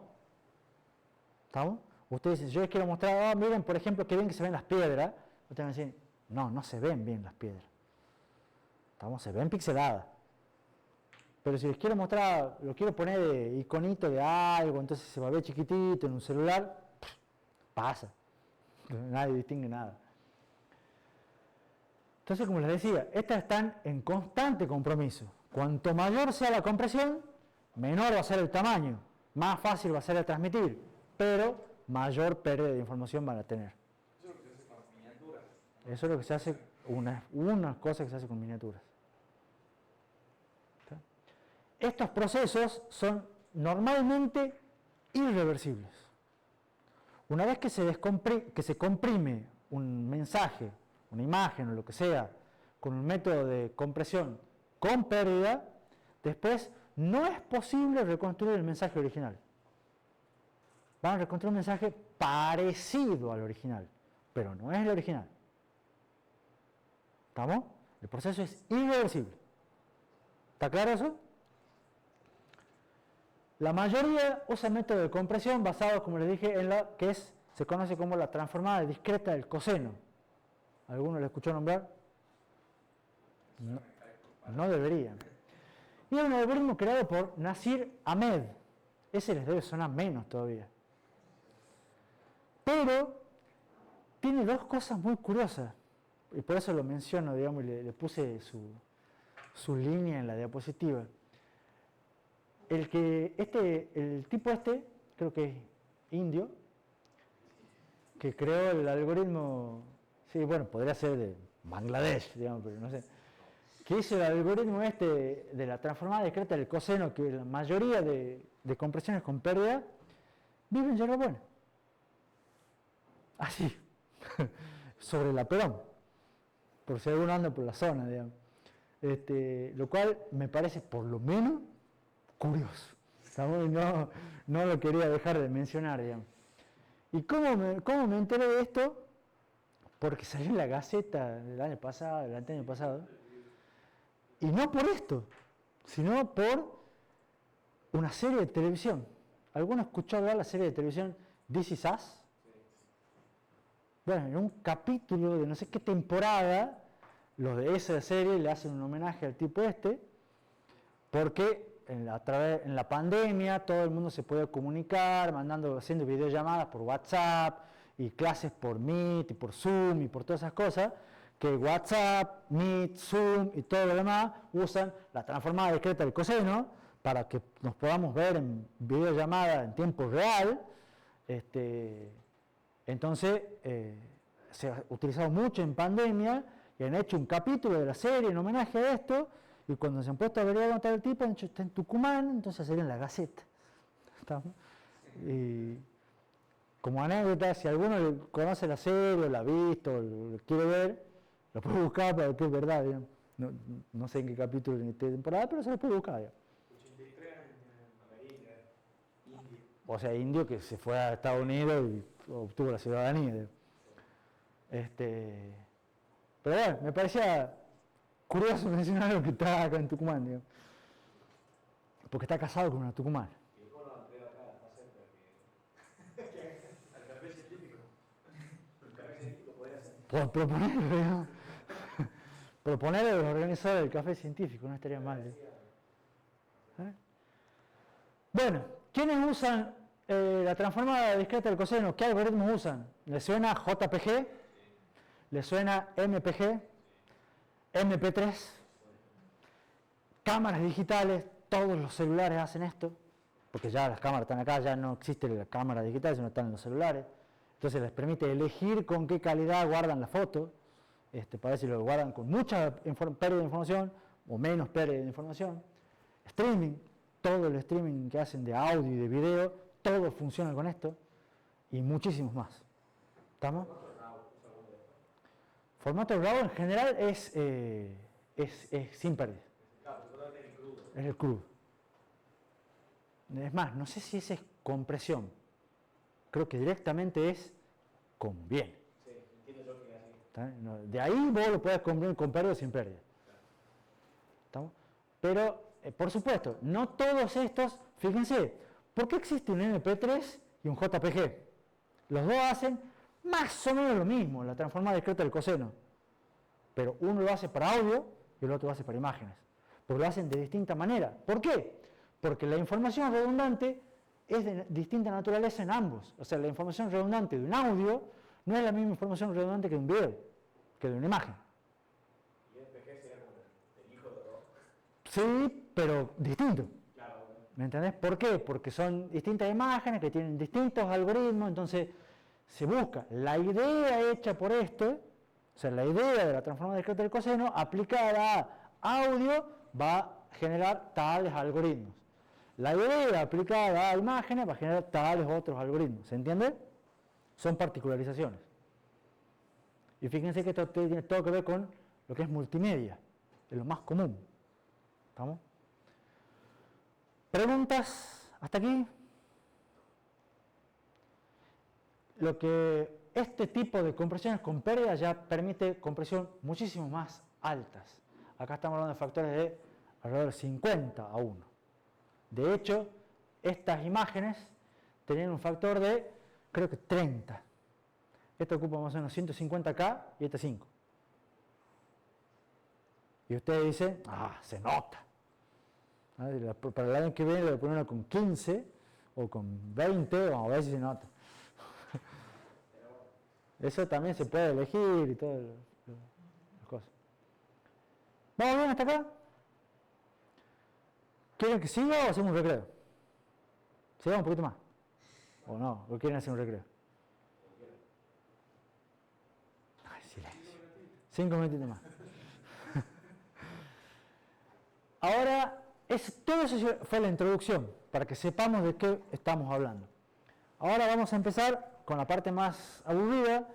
¿Estamos? Ustedes dicen, yo les quiero mostrar, miren, por ejemplo, qué bien que se ven las piedras. Ustedes van a decir, no se ven bien las piedras. ¿Estamos? Se ven pixeladas. Pero si les quiero mostrar, lo quiero poner de iconito de algo, entonces se va a ver chiquitito en un celular, pasa. Nadie distingue nada. Entonces, como les decía, estas están en constante compromiso. Cuanto mayor sea la compresión, menor va a ser el tamaño. más fácil va a ser de transmitir, pero mayor pérdida de información van a tener. Eso es lo que se hace con las miniaturas. Eso es lo que se hace, una cosa que se hace con miniaturas. ¿Está? Estos procesos son normalmente irreversibles. Una vez que se comprime un mensaje, una imagen o lo que sea, con un método de compresión con pérdida, después no es posible reconstruir el mensaje original. Van a reconstruir un mensaje parecido al original, pero no es el original. ¿Estamos? El proceso es irreversible. ¿Está claro eso? La mayoría usa método de compresión basado, como les dije, en la que se conoce como la transformada discreta del coseno. ¿Alguno lo escuchó nombrar? No, no deberían. Y es un algoritmo creado por Nasir Ahmed. Ese les debe sonar menos todavía. Pero tiene dos cosas muy curiosas. Y por eso lo menciono, digamos, y le puse su línea en la diapositiva. El tipo creo que es indio, que creó el algoritmo, sí, bueno, podría ser de Bangladesh, digamos, pero no sé, que hizo el algoritmo de la transformada discreta del coseno, que la mayoría de compresiones con pérdida viven en Yerba Buena. Así, sobre la Perón, por si alguno anda por la zona, digamos. Lo cual me parece, por lo menos, curioso. No lo quería dejar de mencionar, digamos. ¿Y cómo me enteré de esto? Porque salió en la Gaceta del año pasado, del año pasado. Y no por esto, sino por una serie de televisión. ¿Alguno escuchó hablar de la serie de televisión This Is Us? Bueno, en un capítulo de no sé qué temporada, los de esa serie le hacen un homenaje al tipo porque en la pandemia todo el mundo se puede comunicar, haciendo videollamadas por WhatsApp y clases por Meet y por Zoom y por todas esas cosas, que WhatsApp, Meet, Zoom y todo lo demás usan la transformada discreta del coseno para que nos podamos ver en videollamada en tiempo real. Entonces, se ha utilizado mucho en pandemia y han hecho un capítulo de la serie en homenaje a esto. Y cuando se han puesto a averiguar dónde está el tipo, han dicho, está en Tucumán, entonces sería en la Gaceta. Y como anécdota, si alguno conoce la serie, o la ha visto, o lo quiere ver, lo puede buscar para ver que es verdad. Digamos. No sé en qué capítulo ni qué temporada, pero se lo puede buscar. Digamos. 83 en América, indio. O sea, indio que se fue a Estados Unidos y obtuvo la ciudadanía. Digamos. Pero bueno, me parecía curioso mencionar lo que está acá en Tucumán, digamos. Porque está casado con una tucumana. ¿Y cómo lo veo acá? Más cerca que al café científico. El café científico podría ser. Por proponerlo, digamos. Proponerlo a los organizadores del café científico, no estaría mal. ¿Eh? Bueno, ¿quiénes usan la transformada discreta del coseno? ¿Qué algoritmos usan? ¿Les suena JPG? ¿Les suena MPG? MP3, cámaras digitales, todos los celulares hacen esto, porque ya las cámaras están acá, ya no existe la cámara digital, sino están en los celulares. Entonces les permite elegir con qué calidad guardan la foto, para ver si lo guardan con mucha pérdida de información o menos pérdida de información. Streaming, todo el streaming que hacen de audio y de video, todo funciona con esto y muchísimos más. ¿Estamos? Formato RAW en general es sin pérdida. Es el crudo. Es más, no sé si esa es compresión. Creo que directamente es con bien. Sí, entiendo yo que es así. No, de ahí vos lo puedes comprimir con pérdida o sin pérdida. ¿Estamos? Pero, por supuesto, no todos estos, fíjense, ¿por qué existe un MP3 y un JPG? Los dos hacen más o menos lo mismo, la transformada discreta del coseno. Pero uno lo hace para audio y el otro lo hace para imágenes. Porque lo hacen de distinta manera. ¿Por qué? Porque la información redundante es de distinta naturaleza en ambos. O sea, la información redundante de un audio no es la misma información redundante que de un video, que de una imagen. Y el PG sería como el hijo de los. Sí, pero distinto. Claro, ¿Me entendés? ¿Por qué? Porque son distintas imágenes que tienen distintos algoritmos, entonces se busca la idea hecha por o sea, la idea de la transformada discreta del coseno aplicada a audio va a generar tales algoritmos. La idea aplicada a imágenes va a generar tales otros algoritmos. ¿Se entiende? Son particularizaciones. Y fíjense que esto tiene todo que ver con lo que es multimedia, es lo más común. ¿Estamos? ¿Preguntas hasta aquí? Lo que este tipo de compresiones con pérdida ya permite compresión muchísimo más altas. Acá estamos hablando de factores de alrededor de 50 a 1. De hecho, estas imágenes tenían un factor de, creo que 30. Esto ocupa más o menos 150K y este 5. Y ustedes dicen, se nota. Para el año que viene le voy a poner uno con 15 o con 20, vamos a ver si se nota. Eso también se puede elegir y todas las cosas. ¿Vamos bien hasta acá? ¿Quieren que siga o hacemos un recreo? ¿Sigamos un poquito más? ¿O no? ¿O quieren hacer un recreo? Ay, silencio. 5 minutitos más. Ahora, todo eso fue la introducción, para que sepamos de qué estamos hablando. Ahora vamos a empezar con la parte más aburrida,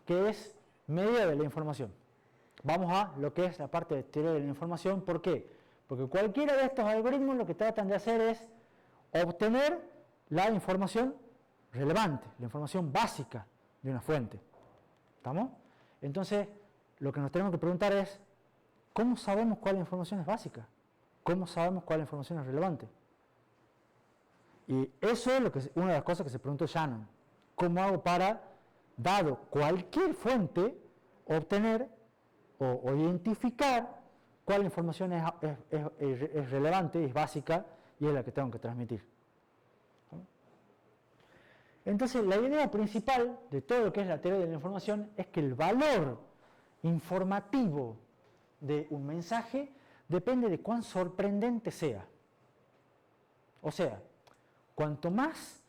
que es medida de la información. Vamos a lo que es la parte de teoría de la información. ¿Por qué? Porque cualquiera de estos algoritmos lo que tratan de hacer es obtener la información relevante, la información básica de una fuente. ¿Estamos? Entonces, lo que nos tenemos que preguntar es, ¿cómo sabemos cuál información es básica? ¿Cómo sabemos cuál información es relevante? Y eso es una de las cosas que se preguntó Shannon. ¿Cómo hago para, dado cualquier fuente, obtener o identificar cuál información es relevante, es básica y es la que tengo que transmitir? Entonces, la idea principal de todo lo que es la teoría de la información es que el valor informativo de un mensaje depende de cuán sorprendente sea. O sea, cuanto más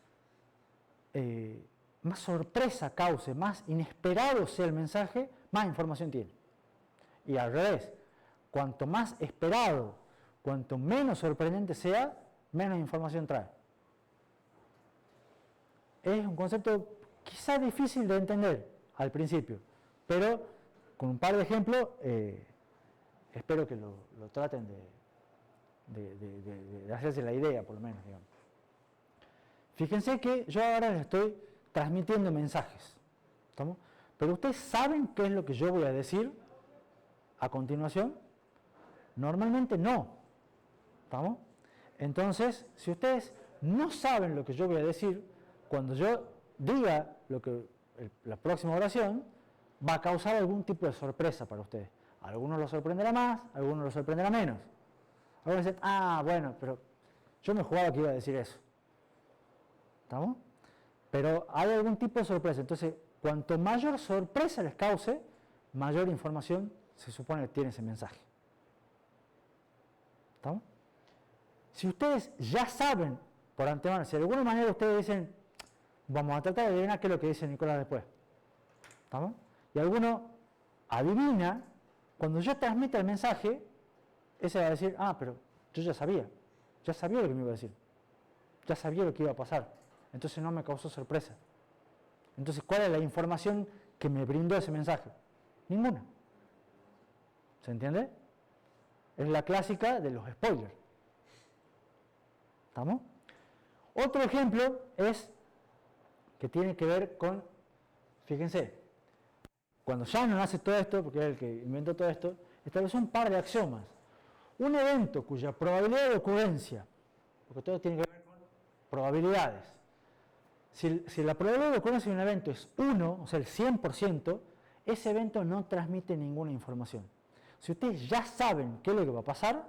sorpresa cause, más inesperado sea el mensaje, más información tiene. Y al revés, cuanto más esperado, cuanto menos sorprendente sea, menos información trae. Es un concepto quizá difícil de entender al principio, pero con un par de ejemplos espero que lo traten de hacerse la idea, por lo menos, digamos. Fíjense que yo ahora les estoy transmitiendo mensajes, ¿estamos? Pero ustedes saben qué es lo que yo voy a decir a continuación. Normalmente no, ¿estamos? Entonces, si ustedes no saben lo que yo voy a decir, cuando yo diga la próxima oración, va a causar algún tipo de sorpresa para ustedes. A algunos los sorprenderá más, a algunos los sorprenderá menos. Algunos dicen, bueno, pero yo me jugaba que iba a decir eso. ¿Estamos? Pero hay algún tipo de sorpresa. Entonces, cuanto mayor sorpresa les cause, mayor información se supone que tiene ese mensaje. ¿Estamos? Si ustedes ya saben por antemano, si de alguna manera ustedes dicen, vamos a tratar de adivinar qué es lo que dice Nicolás después. ¿Estamos? Y alguno adivina, cuando yo transmita el mensaje, ese va a decir, pero yo ya sabía lo que me iba a decir, ya sabía lo que iba a pasar, entonces no me causó sorpresa. Entonces, ¿cuál es la información que me brindó ese mensaje? Ninguna. ¿Se entiende? Es la clásica de los spoilers. ¿Estamos? Otro ejemplo es que tiene que ver con, fíjense, cuando Shannon hace todo esto, porque es el que inventó todo esto, estableció un par de axiomas. Un evento cuya probabilidad de ocurrencia, porque todo tiene que ver con probabilidades, si la probabilidad de ocurrencia de un evento es 1, o sea el 100%, ese evento no transmite ninguna información. Si ustedes ya saben qué es lo que va a pasar,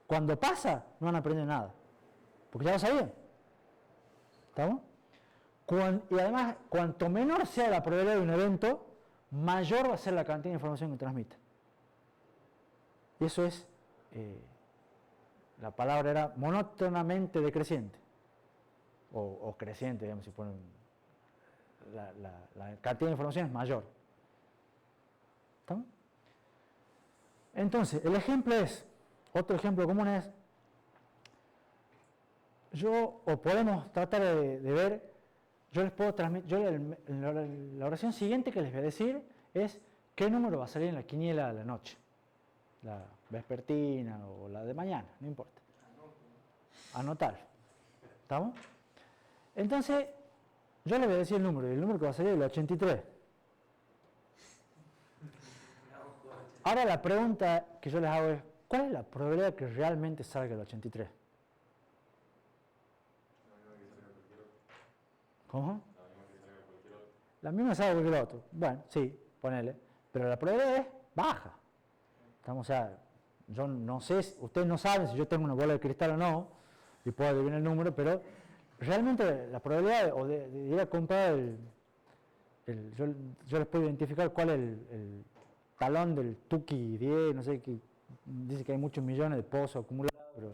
cuando pasa no van a aprender nada, porque ya lo sabían. ¿Estamos? Y además, cuanto menor sea la probabilidad de un evento, mayor va a ser la cantidad de información que transmite. Y eso es la palabra era monótonamente decreciente, o creciente, digamos, si ponen, la cantidad de información es mayor. ¿Estamos? Entonces, el ejemplo es, otro ejemplo común es, o podemos tratar de ver, yo les puedo transmitir, la oración siguiente que les voy a decir es qué número va a salir en la quiniela de la noche, la vespertina o la de mañana, no importa. Anotar. ¿Estamos? Entonces, yo les voy a decir el número, y el número que va a salir es el 83. Ahora la pregunta que yo les hago es, ¿cuál es la probabilidad que realmente salga el 83? ¿Cómo? La misma salga que cualquier otro. Bueno, sí, ponele. Pero la probabilidad es baja. Estamos, o sea, yo no sé, ustedes no saben si yo tengo una bola de cristal o no, y puedo adivinar el número, pero realmente la probabilidad de ir a comprar yo les puedo identificar cuál es el talón del Tuki 10, no sé, que dice que hay muchos millones de pozos acumulados, pero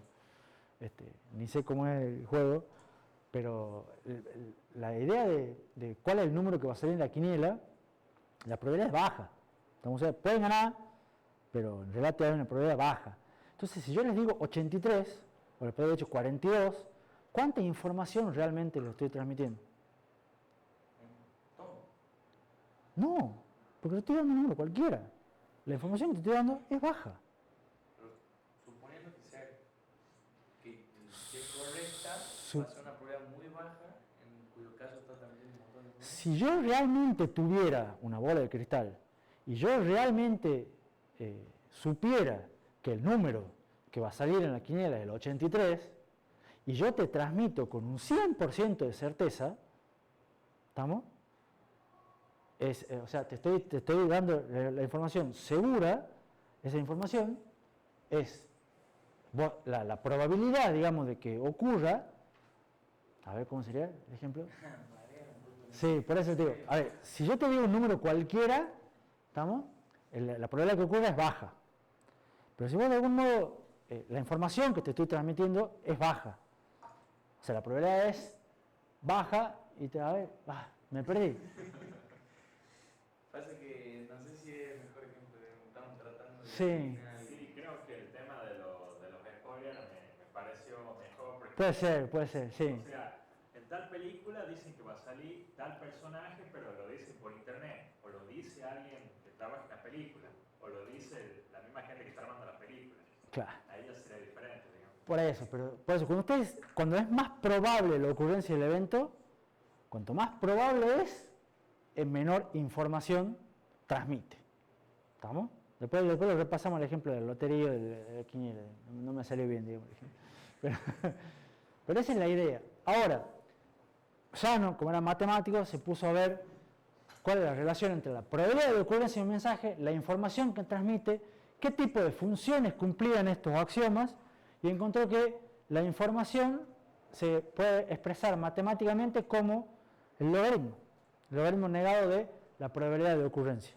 ni sé cómo es el juego, pero la idea de cuál es el número que va a salir en la quiniela, la probabilidad es baja. Entonces, pueden ganar, pero en realidad hay una probabilidad baja. Entonces, si yo les digo 83, o les puedo haber dicho 42, ¿cuánta información realmente lo estoy transmitiendo? No, porque le estoy dando un número cualquiera. La información que te estoy dando es baja. Pero suponiendo que es correcta, va a ser una probabilidad muy baja, en cuyo caso está también un montón de números. Si yo realmente tuviera una bola de cristal y yo realmente supiera que el número que va a salir en la quiniela es el 83 y yo te transmito con un 100% de certeza, ¿estamos? O sea, te estoy dando la información segura, esa información es la probabilidad, digamos, de que ocurra. A ver, ¿cómo sería el ejemplo? Sí, por eso te digo, a ver, si yo te digo un número cualquiera, ¿estamos? La probabilidad que ocurra es baja. Pero si vos de algún modo, la información que te estoy transmitiendo es baja. O sea, la probabilidad es baja y a ver, me perdí. Pasa que no sé si es el mejor ejemplo, estamos tratando de... Sí. Sí, creo que el tema de los spoilers me pareció mejor. Porque, Puede ser, sí. o sea, en tal película dicen que va a salir tal personaje, pero lo dicen por internet, o lo dice alguien que trabaja en la película, o lo dice la misma gente que está armando la película. Claro. Ahí ya sería diferente, digamos. Por eso, cuando es más probable la ocurrencia del evento, cuanto más probable es, en menor información transmite. ¿Estamos? Después lo repasamos el ejemplo de la lotería, de quiniela. No me salió bien, digamos. Pero esa es la idea. Ahora, Shannon, como era matemático, se puso a ver cuál es la relación entre la probabilidad de ocurrencia de un mensaje, la información que transmite, qué tipo de funciones cumplían estos axiomas, y encontró que la información se puede expresar matemáticamente como el logaritmo negado de la probabilidad de ocurrencia.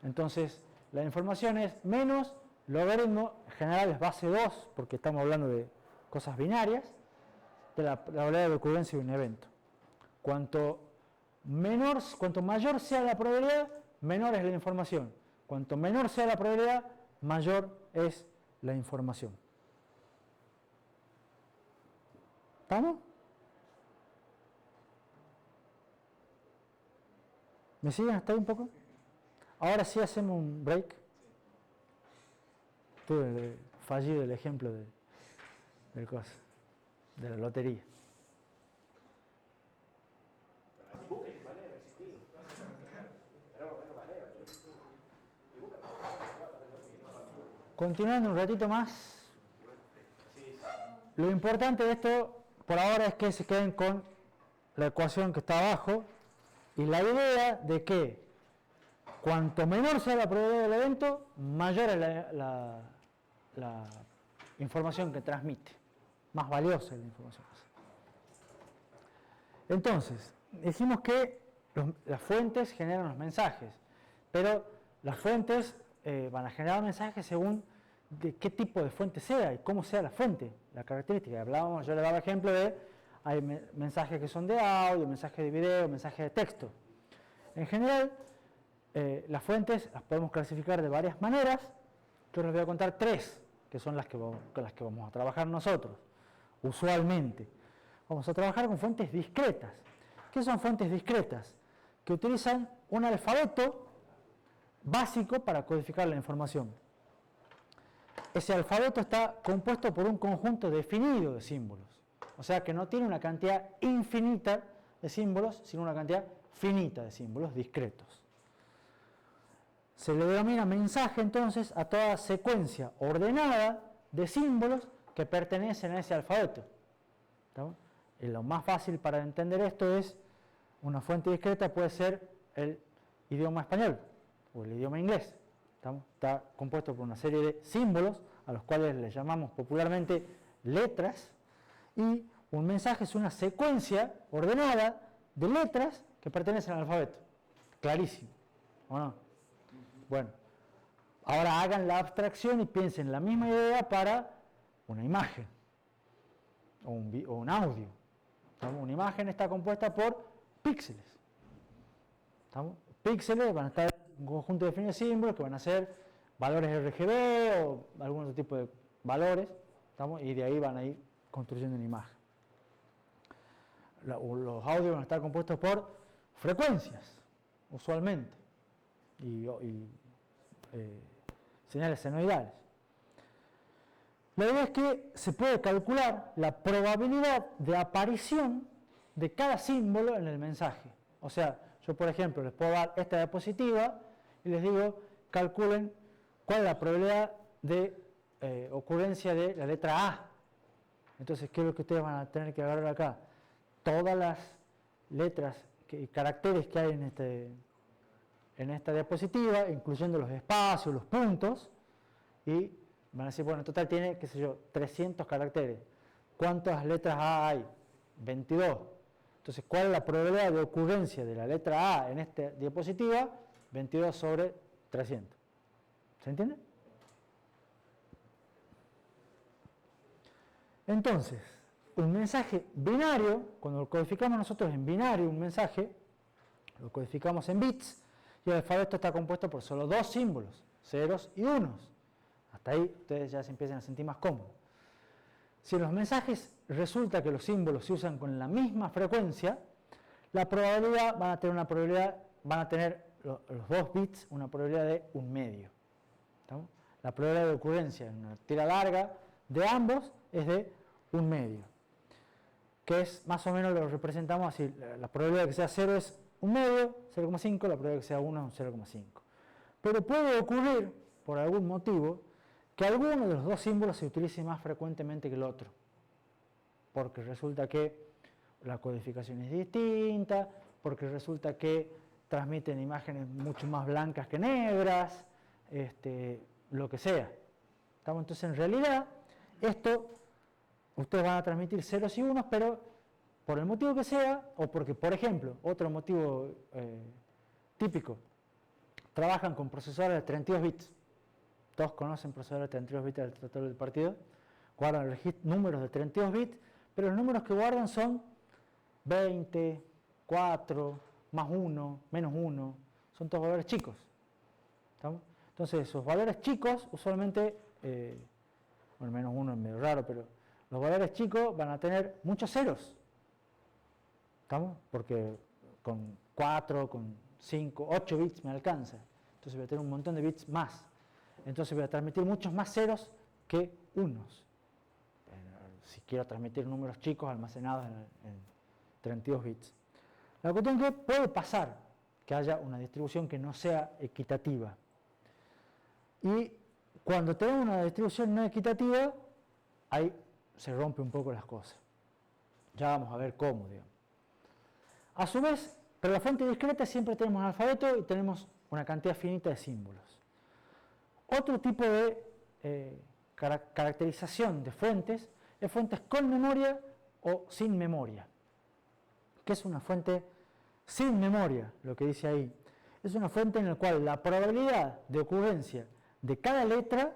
Entonces, la información es menos logaritmo, en general es base 2, porque estamos hablando de cosas binarias, de la probabilidad de ocurrencia de un evento. Cuanto mayor sea la probabilidad, menor es la información. Cuanto menor sea la probabilidad, mayor es la información. ¿Estamos? ¿Me siguen hasta ahí un poco? Ahora sí hacemos un break. Tuve fallido el ejemplo del cosa, de la lotería. Continuando un ratito más. Lo importante de esto por ahora es que se queden con la ecuación que está abajo y la idea de que cuanto menor sea la probabilidad del evento, mayor es la información que transmite, más valiosa es la información. Entonces, dijimos que las fuentes generan los mensajes, pero las fuentes van a generar mensajes según de qué tipo de fuente sea y cómo sea la fuente, la característica. Hablábamos, yo le daba ejemplo de, hay mensajes que son de audio, mensajes de video, mensajes de texto. En general, las fuentes las podemos clasificar de varias maneras. Yo les voy a contar 3, que son con las que vamos a trabajar nosotros, usualmente. Vamos a trabajar con fuentes discretas. ¿Qué son fuentes discretas? Que utilizan un alfabeto básico para codificar la información. Ese alfabeto está compuesto por un conjunto definido de símbolos. O sea que no tiene una cantidad infinita de símbolos, sino una cantidad finita de símbolos discretos. Se le denomina mensaje entonces a toda secuencia ordenada de símbolos que pertenecen a ese alfabeto. ¿Estamos? Y lo más fácil para entender esto es, una fuente discreta puede ser el idioma español o el idioma inglés. ¿Estamos? Está compuesto por una serie de símbolos a los cuales le llamamos popularmente letras, y un mensaje es una secuencia ordenada de letras que pertenecen al alfabeto. Clarísimo, ¿o no? Bueno, ahora hagan la abstracción y piensen la misma idea para una imagen o un audio. ¿Estamos? Una imagen está compuesta por píxeles. ¿Estamos? Píxeles van a estar en un conjunto definido de símbolos que van a ser valores RGB o algún otro tipo de valores. ¿Estamos? Y de ahí van a ir construyendo una imagen. Los audios van a estar compuestos por frecuencias, usualmente, y señales senoidales. La idea es que se puede calcular la probabilidad de aparición de cada símbolo en el mensaje. O sea, yo por ejemplo les puedo dar esta diapositiva y les digo, calculen cuál es la probabilidad de ocurrencia de la letra A. Entonces, ¿qué es lo que ustedes van a tener que agarrar acá? Todas las letras y caracteres que hay en esta diapositiva, incluyendo los espacios, los puntos, y van a decir, bueno, en total tiene, qué sé yo, 300 caracteres. ¿Cuántas letras A hay? 22. Entonces, ¿cuál es la probabilidad de ocurrencia de la letra A en esta diapositiva? 22 sobre 300. ¿Se entiende? Entonces, un mensaje binario, cuando lo codificamos nosotros en binario, un mensaje, lo codificamos en bits, y el alfabeto está compuesto por solo 2 símbolos, ceros y unos. Hasta ahí ustedes ya se empiezan a sentir más cómodos. Si en los mensajes resulta que los símbolos se usan con la misma frecuencia, la probabilidad van a tener los 2 bits una probabilidad de 1/2. ¿Estamos? La probabilidad de ocurrencia en una tira larga de ambos es de 1/2, que es más o menos lo representamos así. La probabilidad de que sea 0 es 1/2, 0,5, la probabilidad de que sea 1 es 0,5. Pero puede ocurrir, por algún motivo, que alguno de los 2 símbolos se utilice más frecuentemente que el otro, porque resulta que la codificación es distinta, porque resulta que transmiten imágenes mucho más blancas que negras, lo que sea. Entonces, en realidad, esto ustedes van a transmitir ceros y unos, pero por el motivo que sea, o porque, por ejemplo, otro motivo típico, trabajan con procesadores de 32 bits. Todos conocen procesadores de 32 bits del tratador del partido. Guardan números de 32 bits, pero los números que guardan son 20, 4, más 1, menos 1. Son todos valores chicos. ¿Estamos? Entonces, esos valores chicos, usualmente, bueno, menos 1 es medio raro, pero los valores chicos van a tener muchos ceros. ¿Estamos? Porque con 4, con 5, 8 bits me alcanza. Entonces voy a tener un montón de bits más. Entonces voy a transmitir muchos más ceros que unos. Si quiero transmitir números chicos almacenados en 32 bits. La cuestión es que puede pasar que haya una distribución que no sea equitativa. Y cuando tenemos una distribución no equitativa, ahí se rompe un poco las cosas. Ya vamos a ver cómo, digamos. A su vez, para la fuente discreta siempre tenemos un alfabeto y tenemos una cantidad finita de símbolos. Otro tipo de caracterización de fuentes es fuentes con memoria o sin memoria. ¿Qué es una fuente sin memoria? Lo que dice ahí. Es una fuente en la cual la probabilidad de ocurrencia de cada letra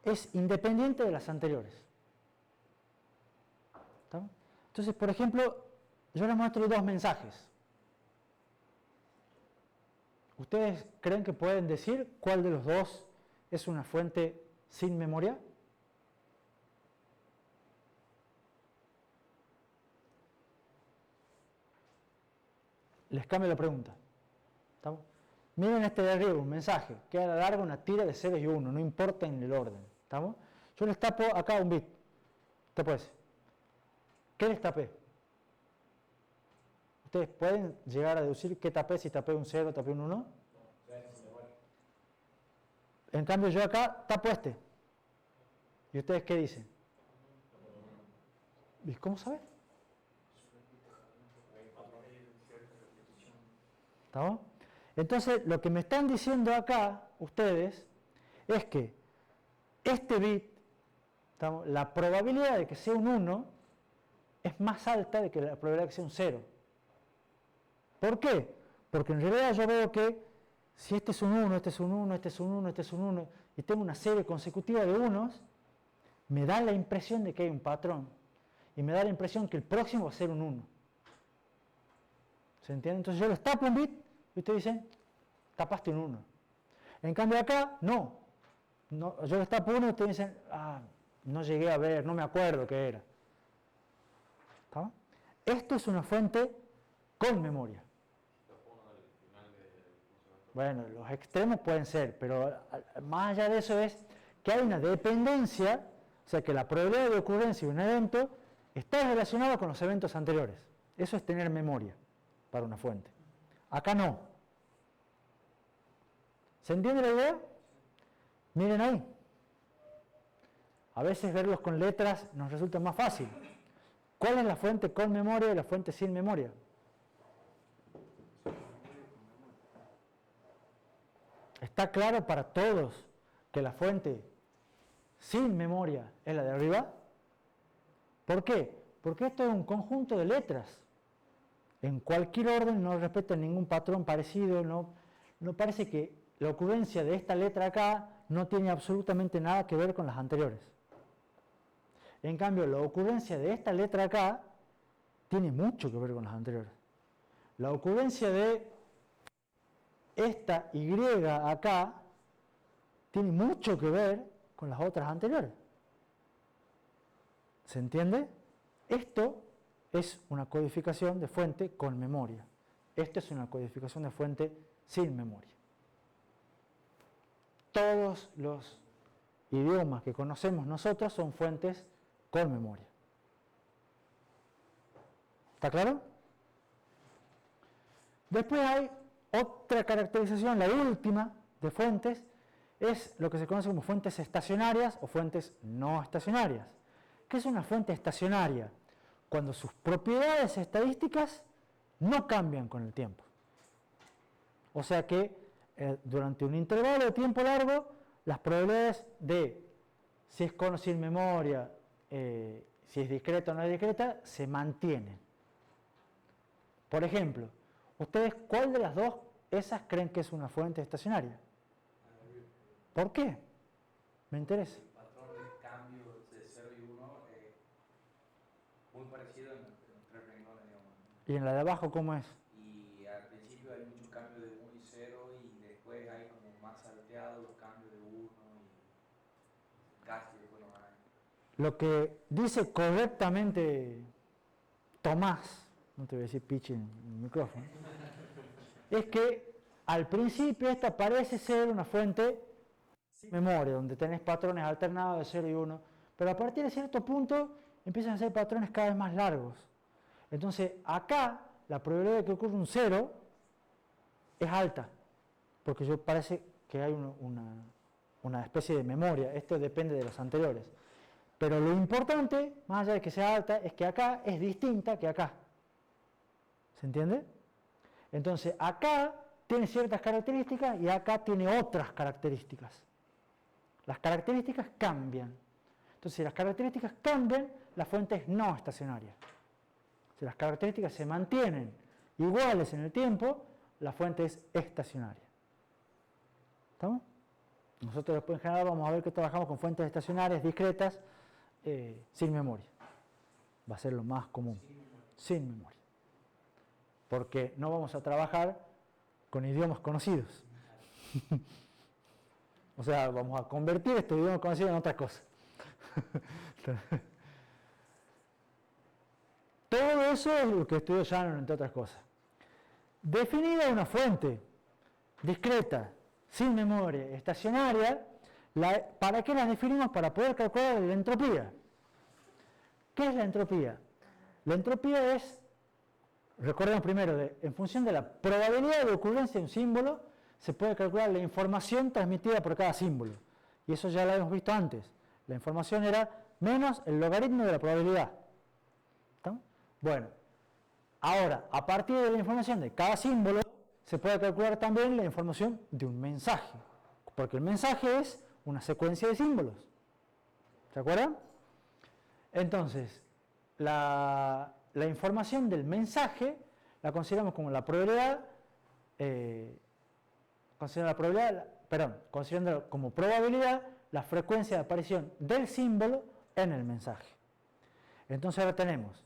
es independiente de las anteriores. ¿Está? Entonces, por ejemplo, yo les muestro dos mensajes. ¿Ustedes creen que pueden decir cuál de los dos es una fuente sin memoria? Les cambio la pregunta. ¿Estamos? Miren este de arriba, un mensaje, que a la larga una tira de 0 y 1, no importa en el orden. ¿Estamos? Yo les tapo acá un bit. Tapo ese. ¿Qué les tapé? ¿Ustedes pueden llegar a deducir qué tapé, si tapé un 0, tapé un 1? En cambio yo acá tapo este. ¿Y ustedes qué dicen? ¿Y cómo saben? ¿Estamos? Entonces, lo que me están diciendo acá, ustedes, es que este bit, ¿estamos? La probabilidad de que sea un 1 es más alta de que la probabilidad de que sea un 0. ¿Por qué? Porque en realidad yo veo que si este es un 1, este es un 1, este es un 1, este es un 1, y tengo una serie consecutiva de unos, me da la impresión de que hay un patrón. Y me da la impresión que el próximo va a ser un 1. ¿Se entiende? Entonces yo les tapo un bit y ustedes dicen, tapaste un 1. En cambio acá, no. Yo les tapo uno y ustedes dicen, no llegué a ver, no me acuerdo qué era. ¿Está? Esto es una fuente con memoria. Bueno, los extremos pueden ser, pero más allá de eso es que hay una dependencia, o sea que la probabilidad de ocurrencia de un evento está relacionada con los eventos anteriores. Eso es tener memoria para una fuente. Acá no. ¿Se entiende la idea? Miren ahí. A veces verlos con letras nos resulta más fácil. ¿Cuál es la fuente con memoria y la fuente sin memoria? ¿Está claro para todos que la fuente sin memoria es la de arriba? ¿Por qué? Porque esto es un conjunto de letras. En cualquier orden, no respeta ningún patrón parecido, no parece que la ocurrencia de esta letra acá no tiene absolutamente nada que ver con las anteriores. En cambio, la ocurrencia de esta letra acá tiene mucho que ver con las anteriores. La ocurrencia de esta Y acá tiene mucho que ver con las otras anteriores. ¿Se entiende? Esto es una codificación de fuente con memoria. Esto es una codificación de fuente sin memoria. Todos los idiomas que conocemos nosotros son fuentes con memoria. ¿Está claro? Después hay otra caracterización, la última de fuentes, es lo que se conoce como fuentes estacionarias o fuentes no estacionarias. ¿Qué es una fuente estacionaria? Cuando sus propiedades estadísticas no cambian con el tiempo. O sea que durante un intervalo de tiempo largo, las probabilidades de si es con o sin memoria, si es discreta o no es discreta, se mantienen. Por ejemplo, ¿ustedes cuál de las dos esas creen que es una fuente estacionaria? ¿Por qué? Me interesa. El patrón de cambio de 0 y 1 es muy parecido en los tres renglones, digamos. ¿Y en la de abajo cómo es? Y al principio hay muchos cambios de 1 y 0 y después hay como más salteados los cambios de 1 y casi después no hay. Lo que dice correctamente Tomás, no te voy a decir pichi en el micrófono, es que al principio esta parece ser una fuente sin memoria, donde tenés patrones alternados de 0 y 1, pero a partir de cierto punto empiezan a ser patrones cada vez más largos. Entonces acá la probabilidad de que ocurra un 0 es alta, porque parece que hay una especie de memoria, esto depende de los anteriores. Pero lo importante, más allá de que sea alta, es que acá es distinta que acá. ¿Se entiende? Entonces acá tiene ciertas características y acá tiene otras características. Las características cambian. Entonces si las características cambian, la fuente es no estacionaria. Si las características se mantienen iguales en el tiempo, la fuente es estacionaria. ¿Estamos? Nosotros después en general vamos a ver que trabajamos con fuentes estacionarias discretas sin memoria. Va a ser lo más común, sin memoria. Porque no vamos a trabajar con idiomas conocidos. O sea, vamos a convertir estos idiomas conocidos en otra cosa. Todo eso es lo que estudió Shannon, entre otras cosas. Definida una fuente discreta, sin memoria, estacionaria, ¿para qué las definimos? Para poder calcular la entropía. ¿Qué es la entropía? La entropía es, recordemos primero, en función de la probabilidad de ocurrencia de un símbolo, se puede calcular la información transmitida por cada símbolo. Y eso ya lo hemos visto antes. La información era menos el logaritmo de la probabilidad. ¿Estamos? Bueno, ahora, a partir de la información de cada símbolo, se puede calcular también la información de un mensaje. Porque el mensaje es una secuencia de símbolos. ¿Se acuerdan? Entonces, la información del mensaje la consideramos como la probabilidad, considerando como probabilidad la frecuencia de aparición del símbolo en el mensaje. Entonces ahora tenemos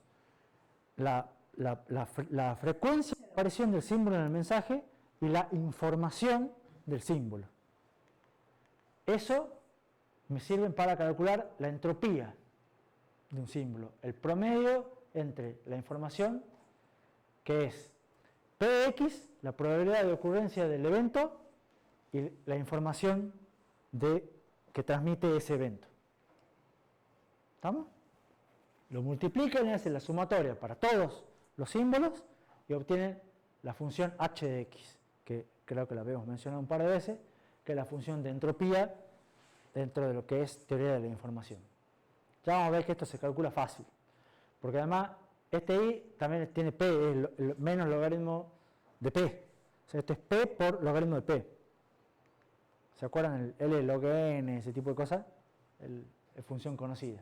la frecuencia de aparición del símbolo en el mensaje y la información del símbolo. Eso me sirve para calcular la entropía de un símbolo, el promedio entre la información que es P de X, la probabilidad de ocurrencia del evento, y la información que transmite ese evento. ¿Estamos? Lo multiplican y hacen la sumatoria para todos los símbolos y obtienen la función h de x, que creo que la habíamos mencionado un par de veces, que es la función de entropía dentro de lo que es teoría de la información. Ya vamos a ver que esto se calcula fácil, porque además este i también tiene p, es el menos logaritmo de p. O sea, esto es p por logaritmo de p. ¿Se acuerdan? El L log n, ese tipo de cosas, es función conocida.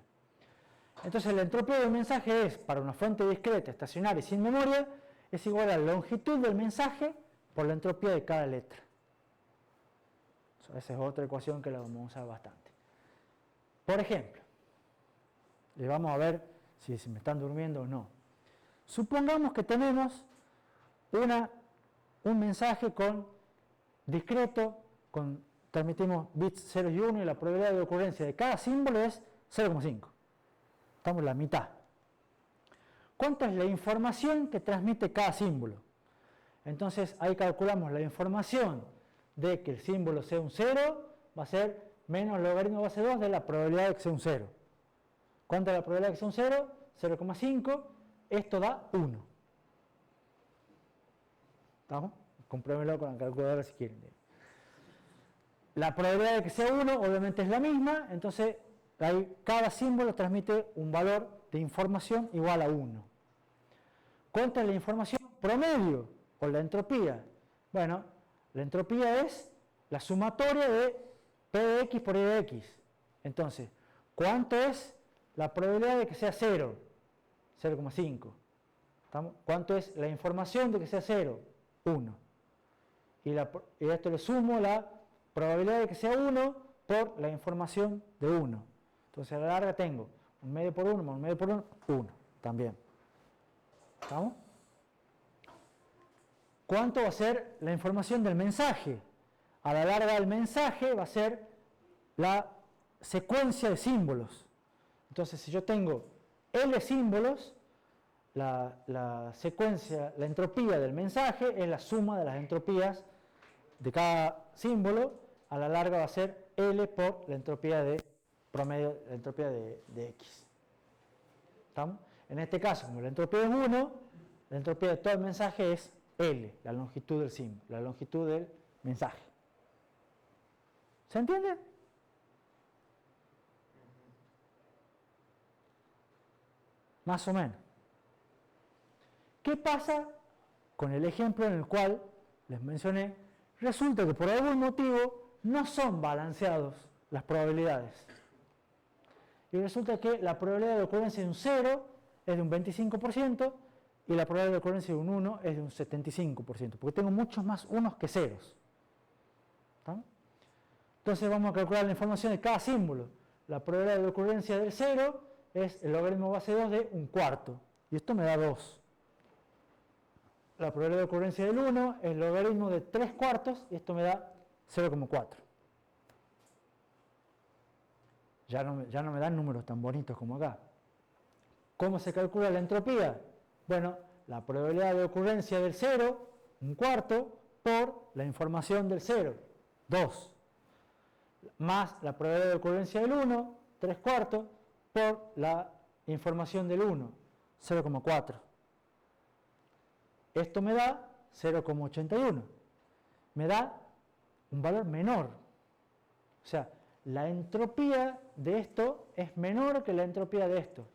Entonces la entropía del mensaje es, para una fuente discreta, estacionaria y sin memoria, es igual a la longitud del mensaje por la entropía de cada letra. Esa es otra ecuación que la vamos a usar bastante. Por ejemplo, y vamos a ver si me están durmiendo o no. Supongamos que tenemos un mensaje discreto, transmitimos bits 0 y 1 y la probabilidad de ocurrencia de cada símbolo es 0,5. Estamos en la mitad. ¿Cuánto es la información que transmite cada símbolo? Entonces ahí calculamos la información de que el símbolo sea un 0, va a ser menos logaritmo base 2 de la probabilidad de que sea un 0. ¿Cuánto es la probabilidad de que sea un 0? 0,5. Esto da 1. ¿Estamos? Compruébenlo con la calculadora si quieren. La probabilidad de que sea 1 obviamente es la misma, entonces ahí cada símbolo transmite un valor de información igual a 1. ¿Cuánto es la información promedio o la entropía? Bueno, la entropía es la sumatoria de P de X por I de X. Entonces, ¿cuánto es la probabilidad de que sea 0? 0,5. ¿Cuánto es la información de que sea 0? 1. Y a esto le sumo la probabilidad de que sea 1 por la información de 1. Entonces a la larga tengo 1 medio por 1 más 1 medio por 1, 1 también. ¿Estamos? ¿Cuánto va a ser la información del mensaje? A la larga del mensaje va a ser la secuencia de símbolos. Entonces si yo tengo L símbolos, la secuencia, la entropía del mensaje es la suma de las entropías de cada símbolo. A la larga va a ser L por la entropía de promedio, la entropía de X. ¿Estamos? En este caso, como la entropía es 1, la entropía de todo el mensaje es L, la longitud del símbolo, la longitud del mensaje. ¿Se entiende? Más o menos. ¿Qué pasa con el ejemplo en el cual les mencioné? Resulta que por algún motivo no son balanceados las probabilidades. Y resulta que la probabilidad de ocurrencia de un 0 es de un 25% y la probabilidad de ocurrencia de un 1 es de un 75%, porque tengo muchos más unos que ceros. ¿Estamos? Entonces vamos a calcular la información de cada símbolo. La probabilidad de ocurrencia del 0 es el logaritmo base 2 de 1/4. Y esto me da 2. La probabilidad de ocurrencia del 1 es el logaritmo de 3/4 y esto me da 0,4. Ya no me dan números tan bonitos como acá. ¿Cómo se calcula la entropía? Bueno, la probabilidad de ocurrencia del 0, 1/4, por la información del 0, 2. Más la probabilidad de ocurrencia del 1, 3/4, por la información del 1, 0,4. Esto me da 0,81. Me da un valor menor. O sea, la entropía de esto es menor que la entropía de esto.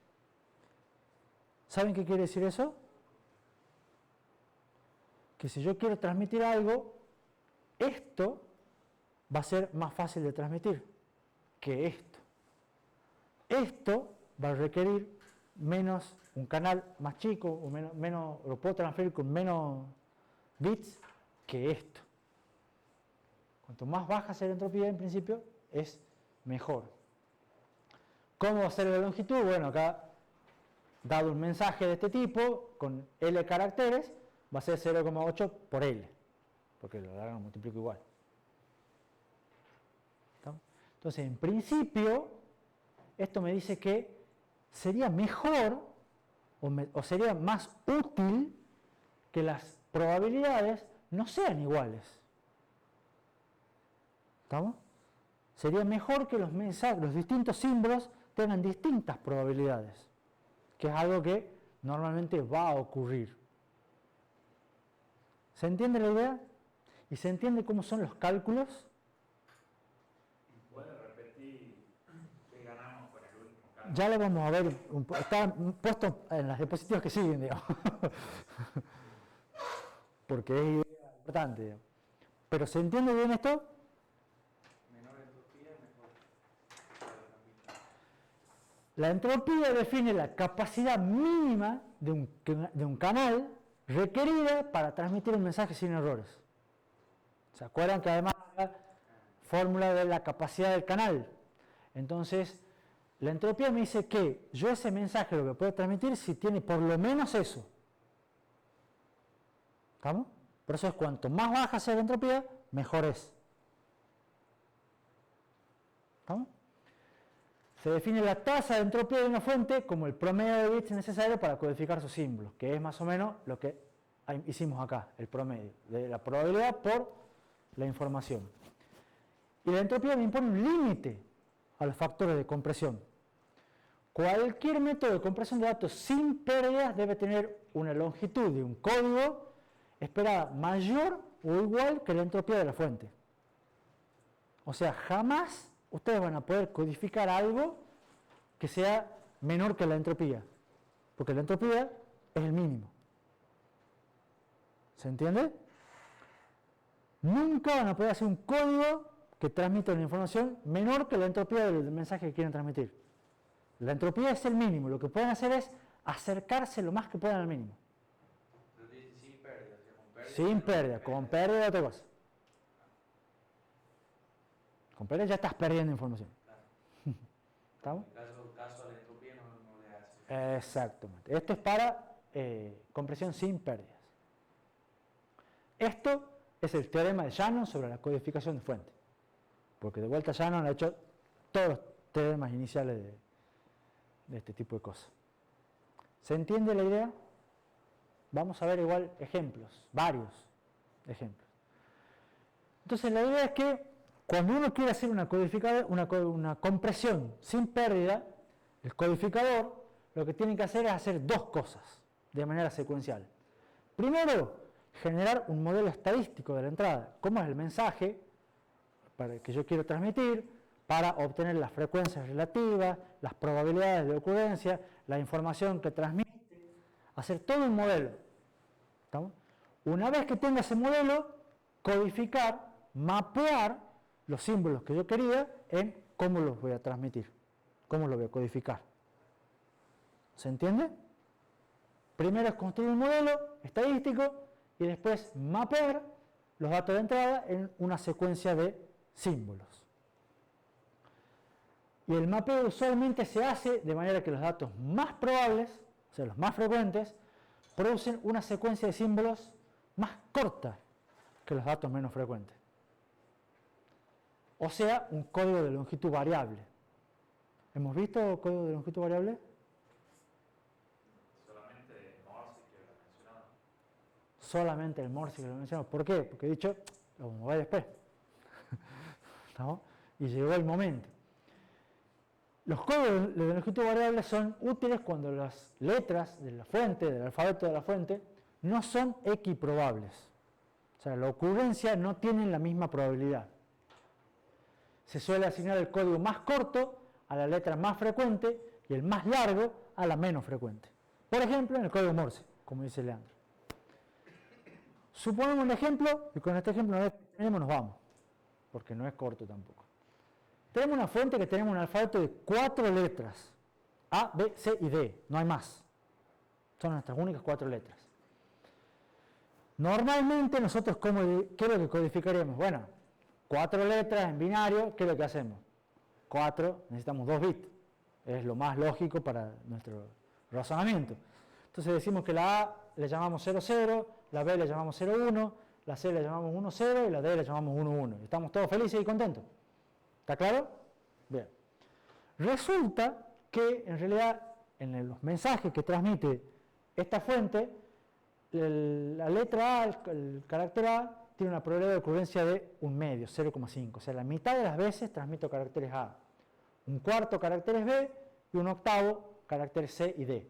¿Saben qué quiere decir eso? Que si yo quiero transmitir algo, esto va a ser más fácil de transmitir que esto. Esto va a requerir menos, un canal más chico, o menos, lo puedo transferir con menos bits que esto. Cuanto más baja sea la entropía, en principio, es mejor. ¿Cómo va a ser la longitud? Bueno, acá, dado un mensaje de este tipo, con L caracteres, va a ser 0,8 por L, porque lo multiplico igual. ¿Estamos? Entonces, en principio, esto me dice que sería mejor o sería más útil que las probabilidades no sean iguales. ¿Estamos? Sería mejor que los mensajes, los distintos símbolos tengan distintas probabilidades, que es algo que normalmente va a ocurrir. ¿Se entiende la idea? ¿Y se entiende cómo son los cálculos? ¿Puede repetir qué ganamos con el último cálculo? Ya lo vamos a ver, está puesto en las diapositivas que siguen, digamos. Porque es importante, digamos. Pero ¿se entiende bien esto? Menor entropía, mejor. La entropía define la capacidad mínima de un canal requerida para transmitir un mensaje sin errores. ¿Se acuerdan que además la fórmula de la capacidad del canal? Entonces, la entropía me dice que yo ese mensaje lo que puedo transmitir si tiene por lo menos eso. ¿Estamos? Por eso es cuanto más baja sea la entropía, mejor es. ¿Estamos? Se define la tasa de entropía de una fuente como el promedio de bits necesario para codificar sus símbolos, que es más o menos lo que hicimos acá, el promedio, de la probabilidad por la información. Y la entropía me impone un límite a los factores de compresión. Cualquier método de compresión de datos sin pérdidas debe tener una longitud de un código esperada mayor o igual que la entropía de la fuente. O sea, jamás ustedes van a poder codificar algo que sea menor que la entropía, porque la entropía es el mínimo. ¿Se entiende? Nunca van a poder hacer un código que transmita una información menor que la entropía del mensaje que quieren transmitir. La entropía es el mínimo, lo que pueden hacer es acercarse lo más que puedan al mínimo. Pero dice sin pérdida, o sea, con pérdida. Sin pérdida, con pérdida otra cosa. Con pérdida ya estás perdiendo información. Claro. ¿Estamos? En caso a la entropía no le hace. Exactamente. Esto es para compresión sin pérdidas. Esto es el teorema de Shannon sobre la codificación de fuente. Porque de vuelta Shannon ha hecho todos los teoremas iniciales de este tipo de cosas. ¿Se entiende la idea? Vamos a ver igual ejemplos, varios ejemplos. Entonces la idea es que cuando uno quiere hacer una compresión sin pérdida, el codificador lo que tiene que hacer es hacer dos cosas de manera secuencial. Primero, generar un modelo estadístico de la entrada. ¿Cómo es el mensaje que yo quiero transmitir? Para obtener las frecuencias relativas, las probabilidades de ocurrencia, la información que transmite, hacer todo un modelo. ¿Estamos? Una vez que tenga ese modelo, codificar, mapear los símbolos que yo quería en cómo los voy a transmitir, cómo los voy a codificar. ¿Se entiende? Primero es construir un modelo estadístico y después mapear los datos de entrada en una secuencia de símbolos. Y el mapeo usualmente se hace de manera que los datos más probables, o sea, los más frecuentes, producen una secuencia de símbolos más corta que los datos menos frecuentes. O sea, un código de longitud variable. ¿Hemos visto código de longitud variable? Solamente Morse que lo mencionado. Solamente el Morse que lo mencionamos. ¿Por qué? Porque he dicho, lo vamos a ver después. ¿No? Y llegó el momento. Los códigos de longitud variable son útiles cuando las letras de la fuente, del alfabeto de la fuente, no son equiprobables. O sea, la ocurrencia no tienen la misma probabilidad. Se suele asignar el código más corto a la letra más frecuente y el más largo a la menos frecuente. Por ejemplo, en el código Morse, como dice Leandro. Suponemos un ejemplo, y con este ejemplo una vez que tenemos nos vamos, porque no es corto tampoco. Tenemos una fuente que tenemos un alfabeto de 4 letras, A, B, C y D, no hay más. Son nuestras únicas 4 letras. Normalmente nosotros, ¿qué es lo que codificaríamos? Bueno, 4 letras en binario, ¿qué es lo que hacemos? 4, necesitamos 2 bits. Es lo más lógico para nuestro razonamiento. Entonces decimos que la A le llamamos 00, la B le llamamos 01, la C le llamamos 10 y la D le llamamos 11. Estamos todos felices y contentos. ¿Está claro? Bien. Resulta que en realidad en los mensajes que transmite esta fuente, la letra A, el carácter A, tiene una probabilidad de ocurrencia de 1/2, 0,5. O sea, la mitad de las veces transmito caracteres A. 1/4 caracteres B y 1/8 caracteres C y D.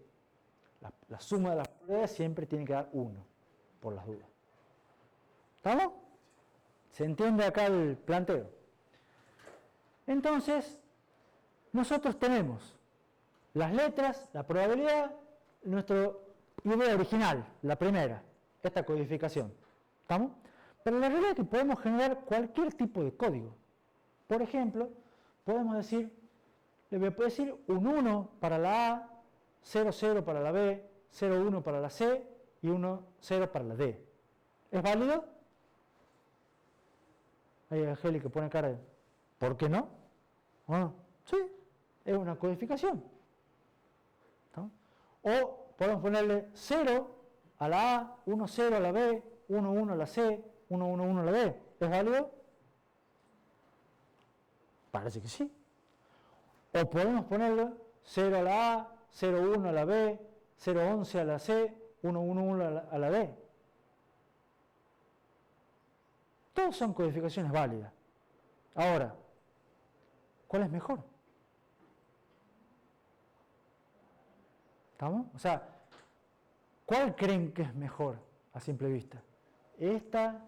La suma de las probabilidades siempre tiene que dar 1, por las dudas. ¿Estamos? ¿Se entiende acá el planteo? Entonces, nosotros tenemos las letras, la probabilidad, nuestra idea original, la primera, esta codificación. ¿Estamos? Pero la realidad es que podemos generar cualquier tipo de código. Por ejemplo, podemos decir, le voy a decir un 1 para la A, 00 para la B, 01 para la C y 10 para la D. ¿Es válido? Ahí Angélica pone cara de, ¿por qué no? Bueno, sí, es una codificación. ¿No? O podemos ponerle 0 a la A, 10 a la B, 11 a la C, 111 a la D. ¿Es válido? Parece que sí. O podemos ponerle 0 a la A, 01 a la B, 011 a la C, 111 a la D. Todos son codificaciones válidas. Ahora, ¿cuál es mejor? ¿Estamos? O sea, ¿cuál creen que es mejor a simple vista? Esta.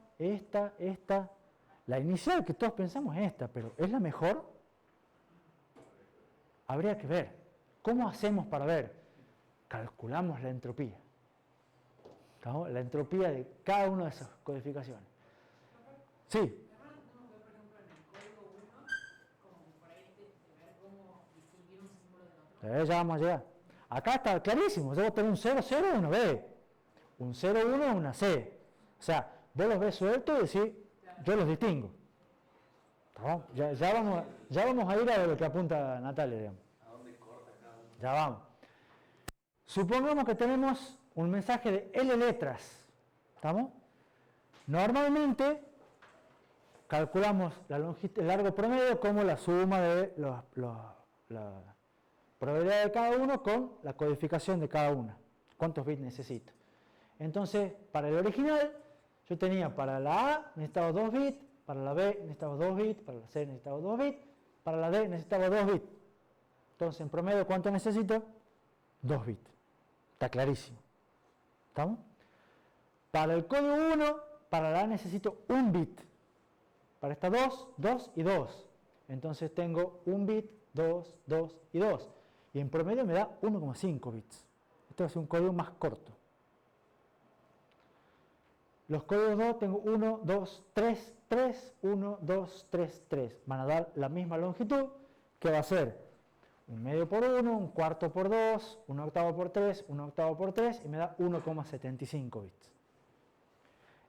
La inicial que todos pensamos es esta, pero ¿es la mejor? Habría que ver. ¿Cómo hacemos para ver? Calculamos la entropía. ¿Estamos? La entropía de cada una de esas codificaciones. Sí. Ya vamos a llegar. Acá está clarísimo. Yo voy a tener un 00 y una B. Un 01 y una C. O sea, vos los ves sueltos y decís, yo los distingo. ¿No? Ya vamos a ir a lo que apunta Natalia, digamos. ¿A dónde corta cada uno? Ya vamos. Supongamos que tenemos un mensaje de L letras. ¿Estamos? Normalmente calculamos el largo promedio como la suma de la probabilidad de cada uno con la codificación de cada una. ¿Cuántos bits necesito? Entonces, para el original, yo tenía para la A necesitaba 2 bits, para la B necesitaba 2 bits, para la C necesitaba 2 bits, para la D necesitaba 2 bits. Entonces, en promedio, ¿cuánto necesito? 2 bits. Está clarísimo. ¿Estamos? Para el código 1, para la A necesito 1 bit. Para esta 2, 2 y 2. Entonces tengo 1 bit, 2, 2 y 2. Y en promedio me da 1,5 bits. Esto es un código más corto. Los códigos 2 tengo 1, 2, 3, 3, 1, 2, 3, 3. Van a dar la misma longitud, que va a ser 1/2 por 1, 1/4 por 2, 1/8 por 3, 1/8 por 3 y me da 1,75 bits.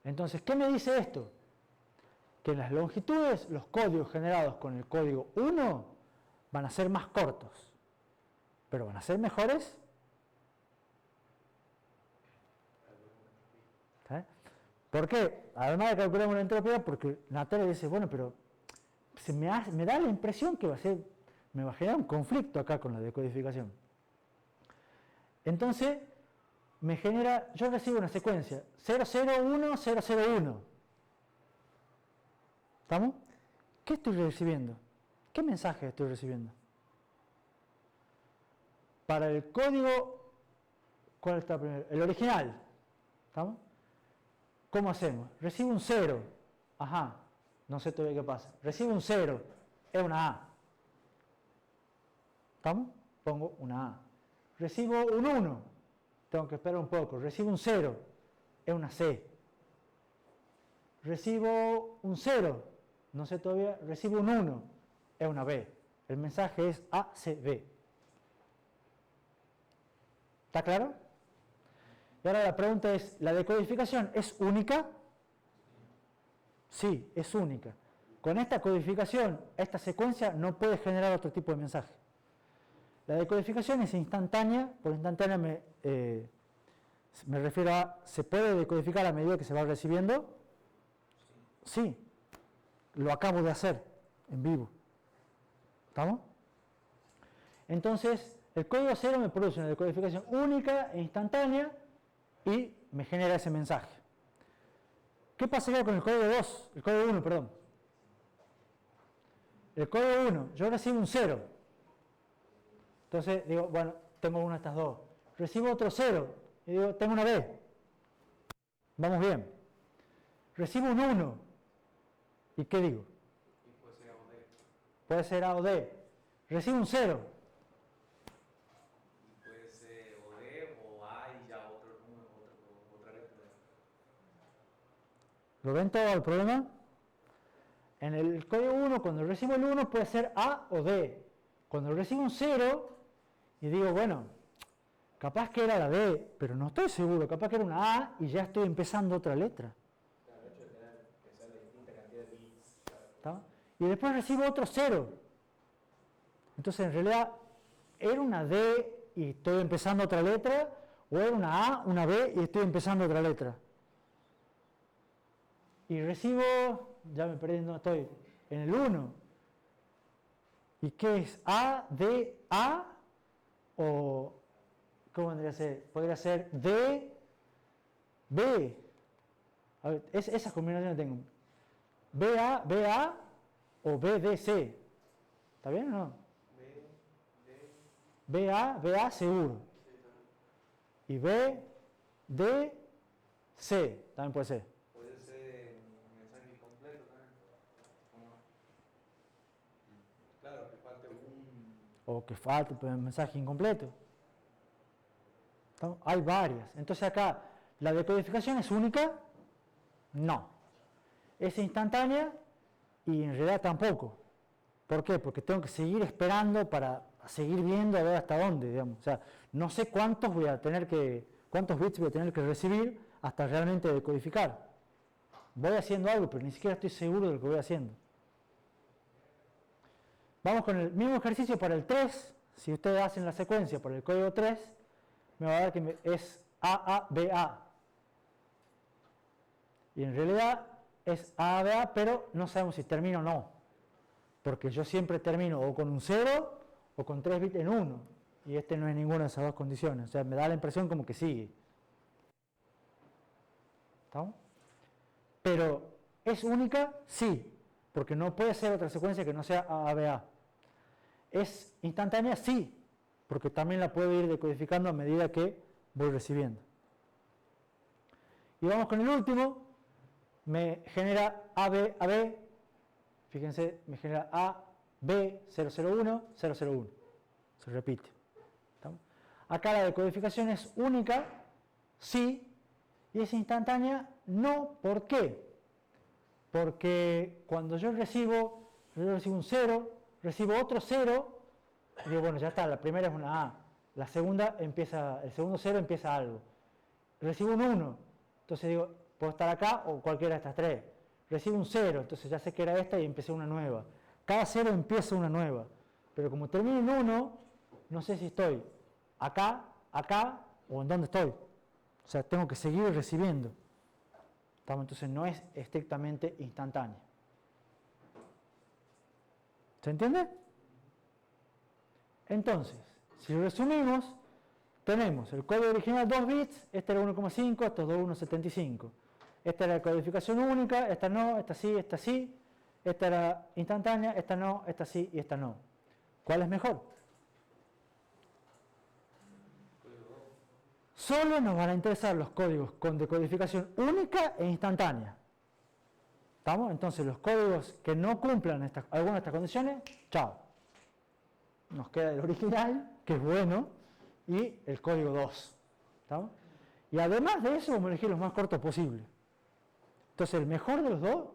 Entonces, ¿qué me dice esto? Que en las longitudes, los códigos generados con el código 1 van a ser más cortos, pero van a ser mejores. ¿Sí? ¿Por qué? Además de calcular una entropía, porque Natalia dice, bueno, pero me da la impresión que me va a generar un conflicto acá con la decodificación. Entonces, yo recibo una secuencia 001, 001. ¿Estamos? ¿Qué estoy recibiendo? ¿Qué mensaje estoy recibiendo? Para el código, ¿cuál está primero? El original. ¿Estamos? ¿Cómo hacemos? Recibo un 0. Ajá, no sé todavía qué pasa. Recibo un 0, es una A. ¿Estamos? Pongo una A. Recibo un 1, tengo que esperar un poco. Recibo un 0, es una C. Recibo un 0, no sé todavía. Recibo un 1, es una B. El mensaje es ACB. ¿Está claro? Y ahora la pregunta es, ¿la decodificación es única? Sí, es única. Con esta codificación, esta secuencia no puede generar otro tipo de mensaje. La decodificación es instantánea. Por instantánea me refiero a, ¿se puede decodificar a medida que se va recibiendo? Sí, lo acabo de hacer en vivo. ¿Estamos? Entonces, el código 0 me produce una decodificación única e instantánea y me genera ese mensaje. ¿Qué pasaría con el código 2? El código 1, perdón. El código 1, yo recibo un 0. Entonces digo, bueno, tengo una de estas dos. Recibo otro 0 y digo, tengo una B. Vamos bien. Recibo un 1. ¿Y qué digo? Y puede ser A o D. Puede ser A o D. Recibo un 0. Y puede ser o D o A y ya otro número, otra letra. ¿Lo ven todo el problema? En el código 1, cuando recibo el 1 puede ser A o D. Cuando recibo un 0 y digo, bueno, capaz que era la D, pero no estoy seguro, capaz que era una A y ya estoy empezando otra letra. ¿Está? Y después recibo otro 0. Entonces en realidad era una D y estoy empezando otra letra, o era una A, una B y estoy empezando otra letra. Y recibo, ya me perdí, no estoy, en el 1. ¿Y qué es? ¿A, D, A? ¿O cómo vendría a ser? Podría ser D, B. A ver, esas combinaciones tengo. BA, BA o BDC. ¿Está bien o no? BA, BA seguro. Y B, D, C. También puede ser. Puede ser un mensaje incompleto también. Claro, que falte un... O que falte un mensaje incompleto. ¿Está? Hay varias. Entonces acá, ¿la decodificación es única? No. Es instantánea y en realidad tampoco. ¿Por qué? Porque tengo que seguir esperando para seguir viendo a ver hasta dónde, digamos. O sea, no sé cuántos bits voy a tener que recibir hasta realmente decodificar. Voy haciendo algo, pero ni siquiera estoy seguro de lo que voy haciendo. Vamos con el mismo ejercicio para el 3. Si ustedes hacen la secuencia por el código 3, me va a dar que es AABA. Y en realidad es AABA, pero no sabemos si termina o no. Porque yo siempre termino o con un 0 o con 3 bits en 1. Y este no es ninguna de esas dos condiciones. O sea, me da la impresión como que sigue. ¿Estamos? Pero, ¿es única? Sí. Porque no puede ser otra secuencia que no sea AABA. ¿Es instantánea? Sí. Porque también la puedo ir decodificando a medida que voy recibiendo. Y vamos con el último. Me genera AB, fíjense, me genera AB001, 001. Se repite. ¿Estamos? Acá la decodificación es única, sí, y es instantánea, no. ¿Por qué? Porque cuando yo recibo un 0, recibo otro 0, y digo, bueno, ya está, la primera es una A, la segunda empieza, el segundo 0 empieza algo. Recibo un 1, entonces digo, puedo estar acá o cualquiera de estas tres. Recibo un 0, entonces ya sé que era esta y empecé una nueva. Cada 0 empieza una nueva. pero como termina en 1, no sé si estoy acá, acá o en dónde estoy. O sea, tengo que seguir recibiendo. Entonces no es estrictamente instantáneo. ¿Se entiende? Entonces, si resumimos, tenemos el código original 2 bits, este era 1,5, estos dos 1,75. Esta era la codificación única, esta no, esta sí, esta sí. Esta era instantánea, esta no, esta sí y esta no. ¿Cuál es mejor? Solo nos van a interesar los códigos con decodificación única e instantánea. ¿Estamos? Entonces los códigos que no cumplan alguna de estas condiciones, chao. Nos queda el original, que es bueno, y el código 2. ¿Estamos? Y además de eso vamos a elegir los más cortos posible. Entonces el mejor de los dos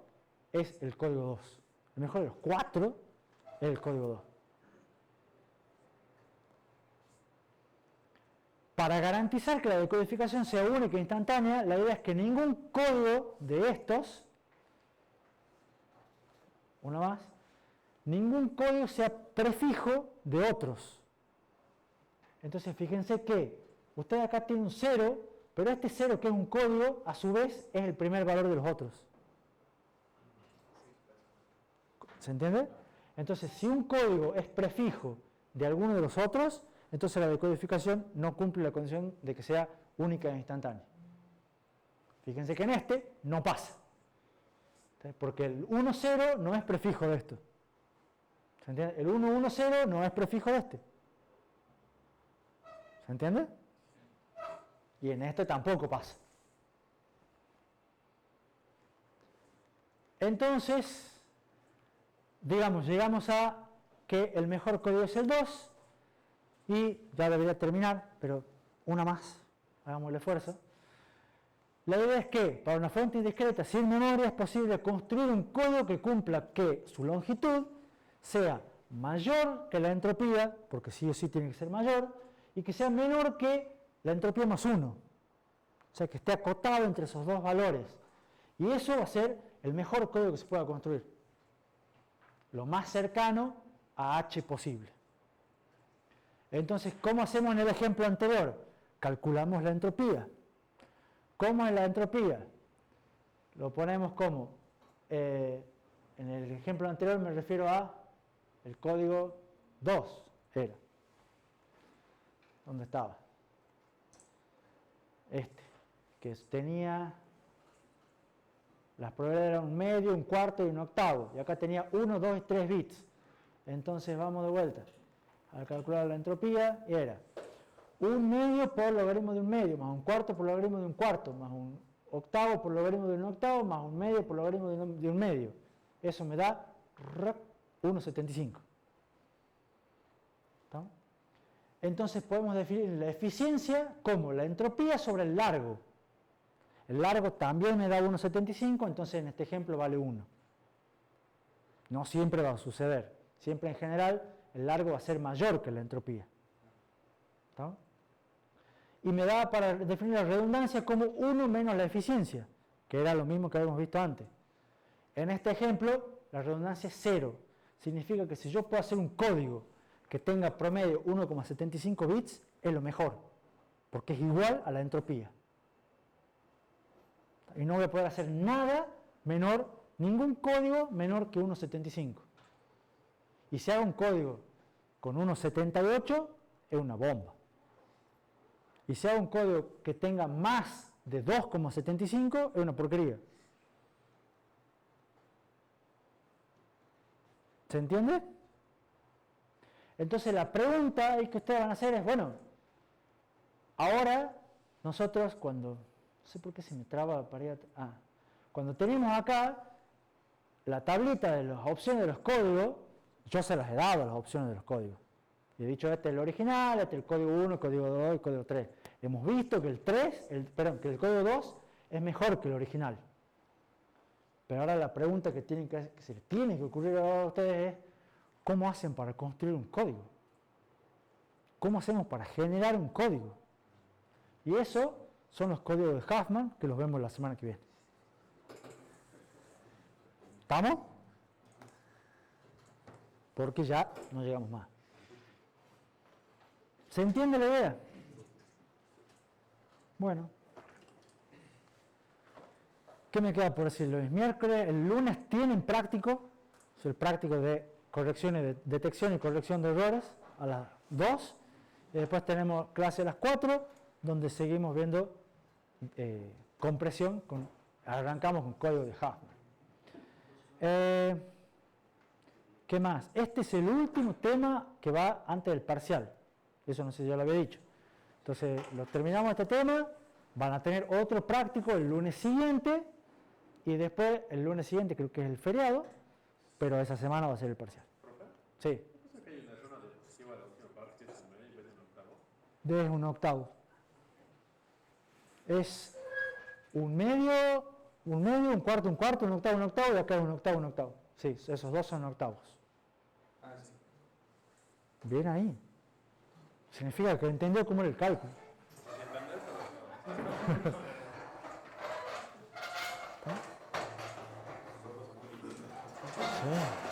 es el código 2. El mejor de los 4 es el código 2. Para garantizar que la decodificación sea única e instantánea, la idea es que ningún código de estos, una más, ningún código sea prefijo de otros. Entonces fíjense que usted acá tiene un 0, pero este 0 que es un código, a su vez es el primer valor de los otros. ¿Se entiende? Entonces si un código es prefijo de alguno de los otros, entonces la decodificación no cumple la condición de que sea única e instantánea. Fíjense que en este no pasa. Porque el 1,0 no es prefijo de esto. ¿Se entiende? El 1,10 no es prefijo de este. ¿Se entiende? Y en este tampoco pasa. Entonces, digamos, llegamos a que el mejor código es el 2. Y ya debería terminar, pero una más, hagamos el esfuerzo. La idea es que para una fuente indiscreta sin memoria es posible construir un código que cumpla que su longitud sea mayor que la entropía, porque sí o sí tiene que ser mayor, y que sea menor que la entropía más 1. O sea, que esté acotado entre esos dos valores. Y eso va a ser el mejor código que se pueda construir. Lo más cercano a H posible. Entonces, ¿cómo hacemos en el ejemplo anterior? Calculamos la entropía. ¿Cómo es la entropía? Lo ponemos como, en el ejemplo anterior me refiero a el código 2, era. ¿Dónde estaba? Este, que tenía, las probabilidades eran un medio, un cuarto y un octavo. Y acá tenía 1, 2 y 3 bits. Entonces vamos de vuelta. Al calcular la entropía, y era un medio por logaritmo de un medio, más un cuarto por logaritmo de un cuarto, más un octavo por logaritmo de un octavo, más un medio por logaritmo de un medio. Eso me da 1,75. Entonces podemos definir la eficiencia como la entropía sobre el largo. El largo también me da 1,75, entonces en este ejemplo vale 1. No siempre va a suceder. Siempre en general el largo va a ser mayor que la entropía. ¿Está? Y me da para definir la redundancia como 1 menos la eficiencia, que era lo mismo que habíamos visto antes. En este ejemplo, la redundancia es 0. Significa que si yo puedo hacer un código que tenga promedio 1,75 bits, es lo mejor, porque es igual a la entropía. Y no voy a poder hacer nada menor, ningún código menor que 1,75. Y si hago un código con 1,78, es una bomba. Y si hago un código que tenga más de 2,75, es una porquería. ¿Se entiende? Entonces la pregunta que ustedes van a hacer es, bueno, ahora nosotros cuando, no sé por qué se me traba para ir a, cuando tenemos acá la tablita de las opciones de los códigos, yo se las he dado las opciones de los códigos. Y he dicho, este es el original, este es el código 1, el código 2, el código 3. Hemos visto que que el código 2 es mejor que el original. Pero ahora la pregunta que se les tiene que ocurrir a ustedes es, ¿cómo hacen para construir un código? ¿Cómo hacemos para generar un código? Y eso son los códigos de Huffman, que los vemos la semana que viene. ¿Estamos? porque ya no llegamos más. ¿Se entiende la idea? Bueno. ¿Qué me queda por decirlo? El miércoles, el lunes tienen práctico, es el práctico de correcciones, de detección y corrección de errores a las 2. Y después tenemos clase a las 4, donde seguimos viendo compresión, arrancamos con código de Huffman. ¿Qué más? Este es el último tema que va antes del parcial. Eso no sé si ya lo había dicho. Entonces, terminamos este tema, van a tener otro práctico el lunes siguiente, y después el lunes siguiente creo que es el feriado, pero esa semana va a ser el parcial. ¿Profe? Sí. ¿Qué pasa que hay una zona decisiva de la última parte que es en medio y en vez de un octavo? D es un octavo. Es un medio, un cuarto, un octavo, y acá es un octavo. Sí, esos dos son octavos. Ah, sí. Bien ahí. Significa que entendió cómo era el cálculo. Sí.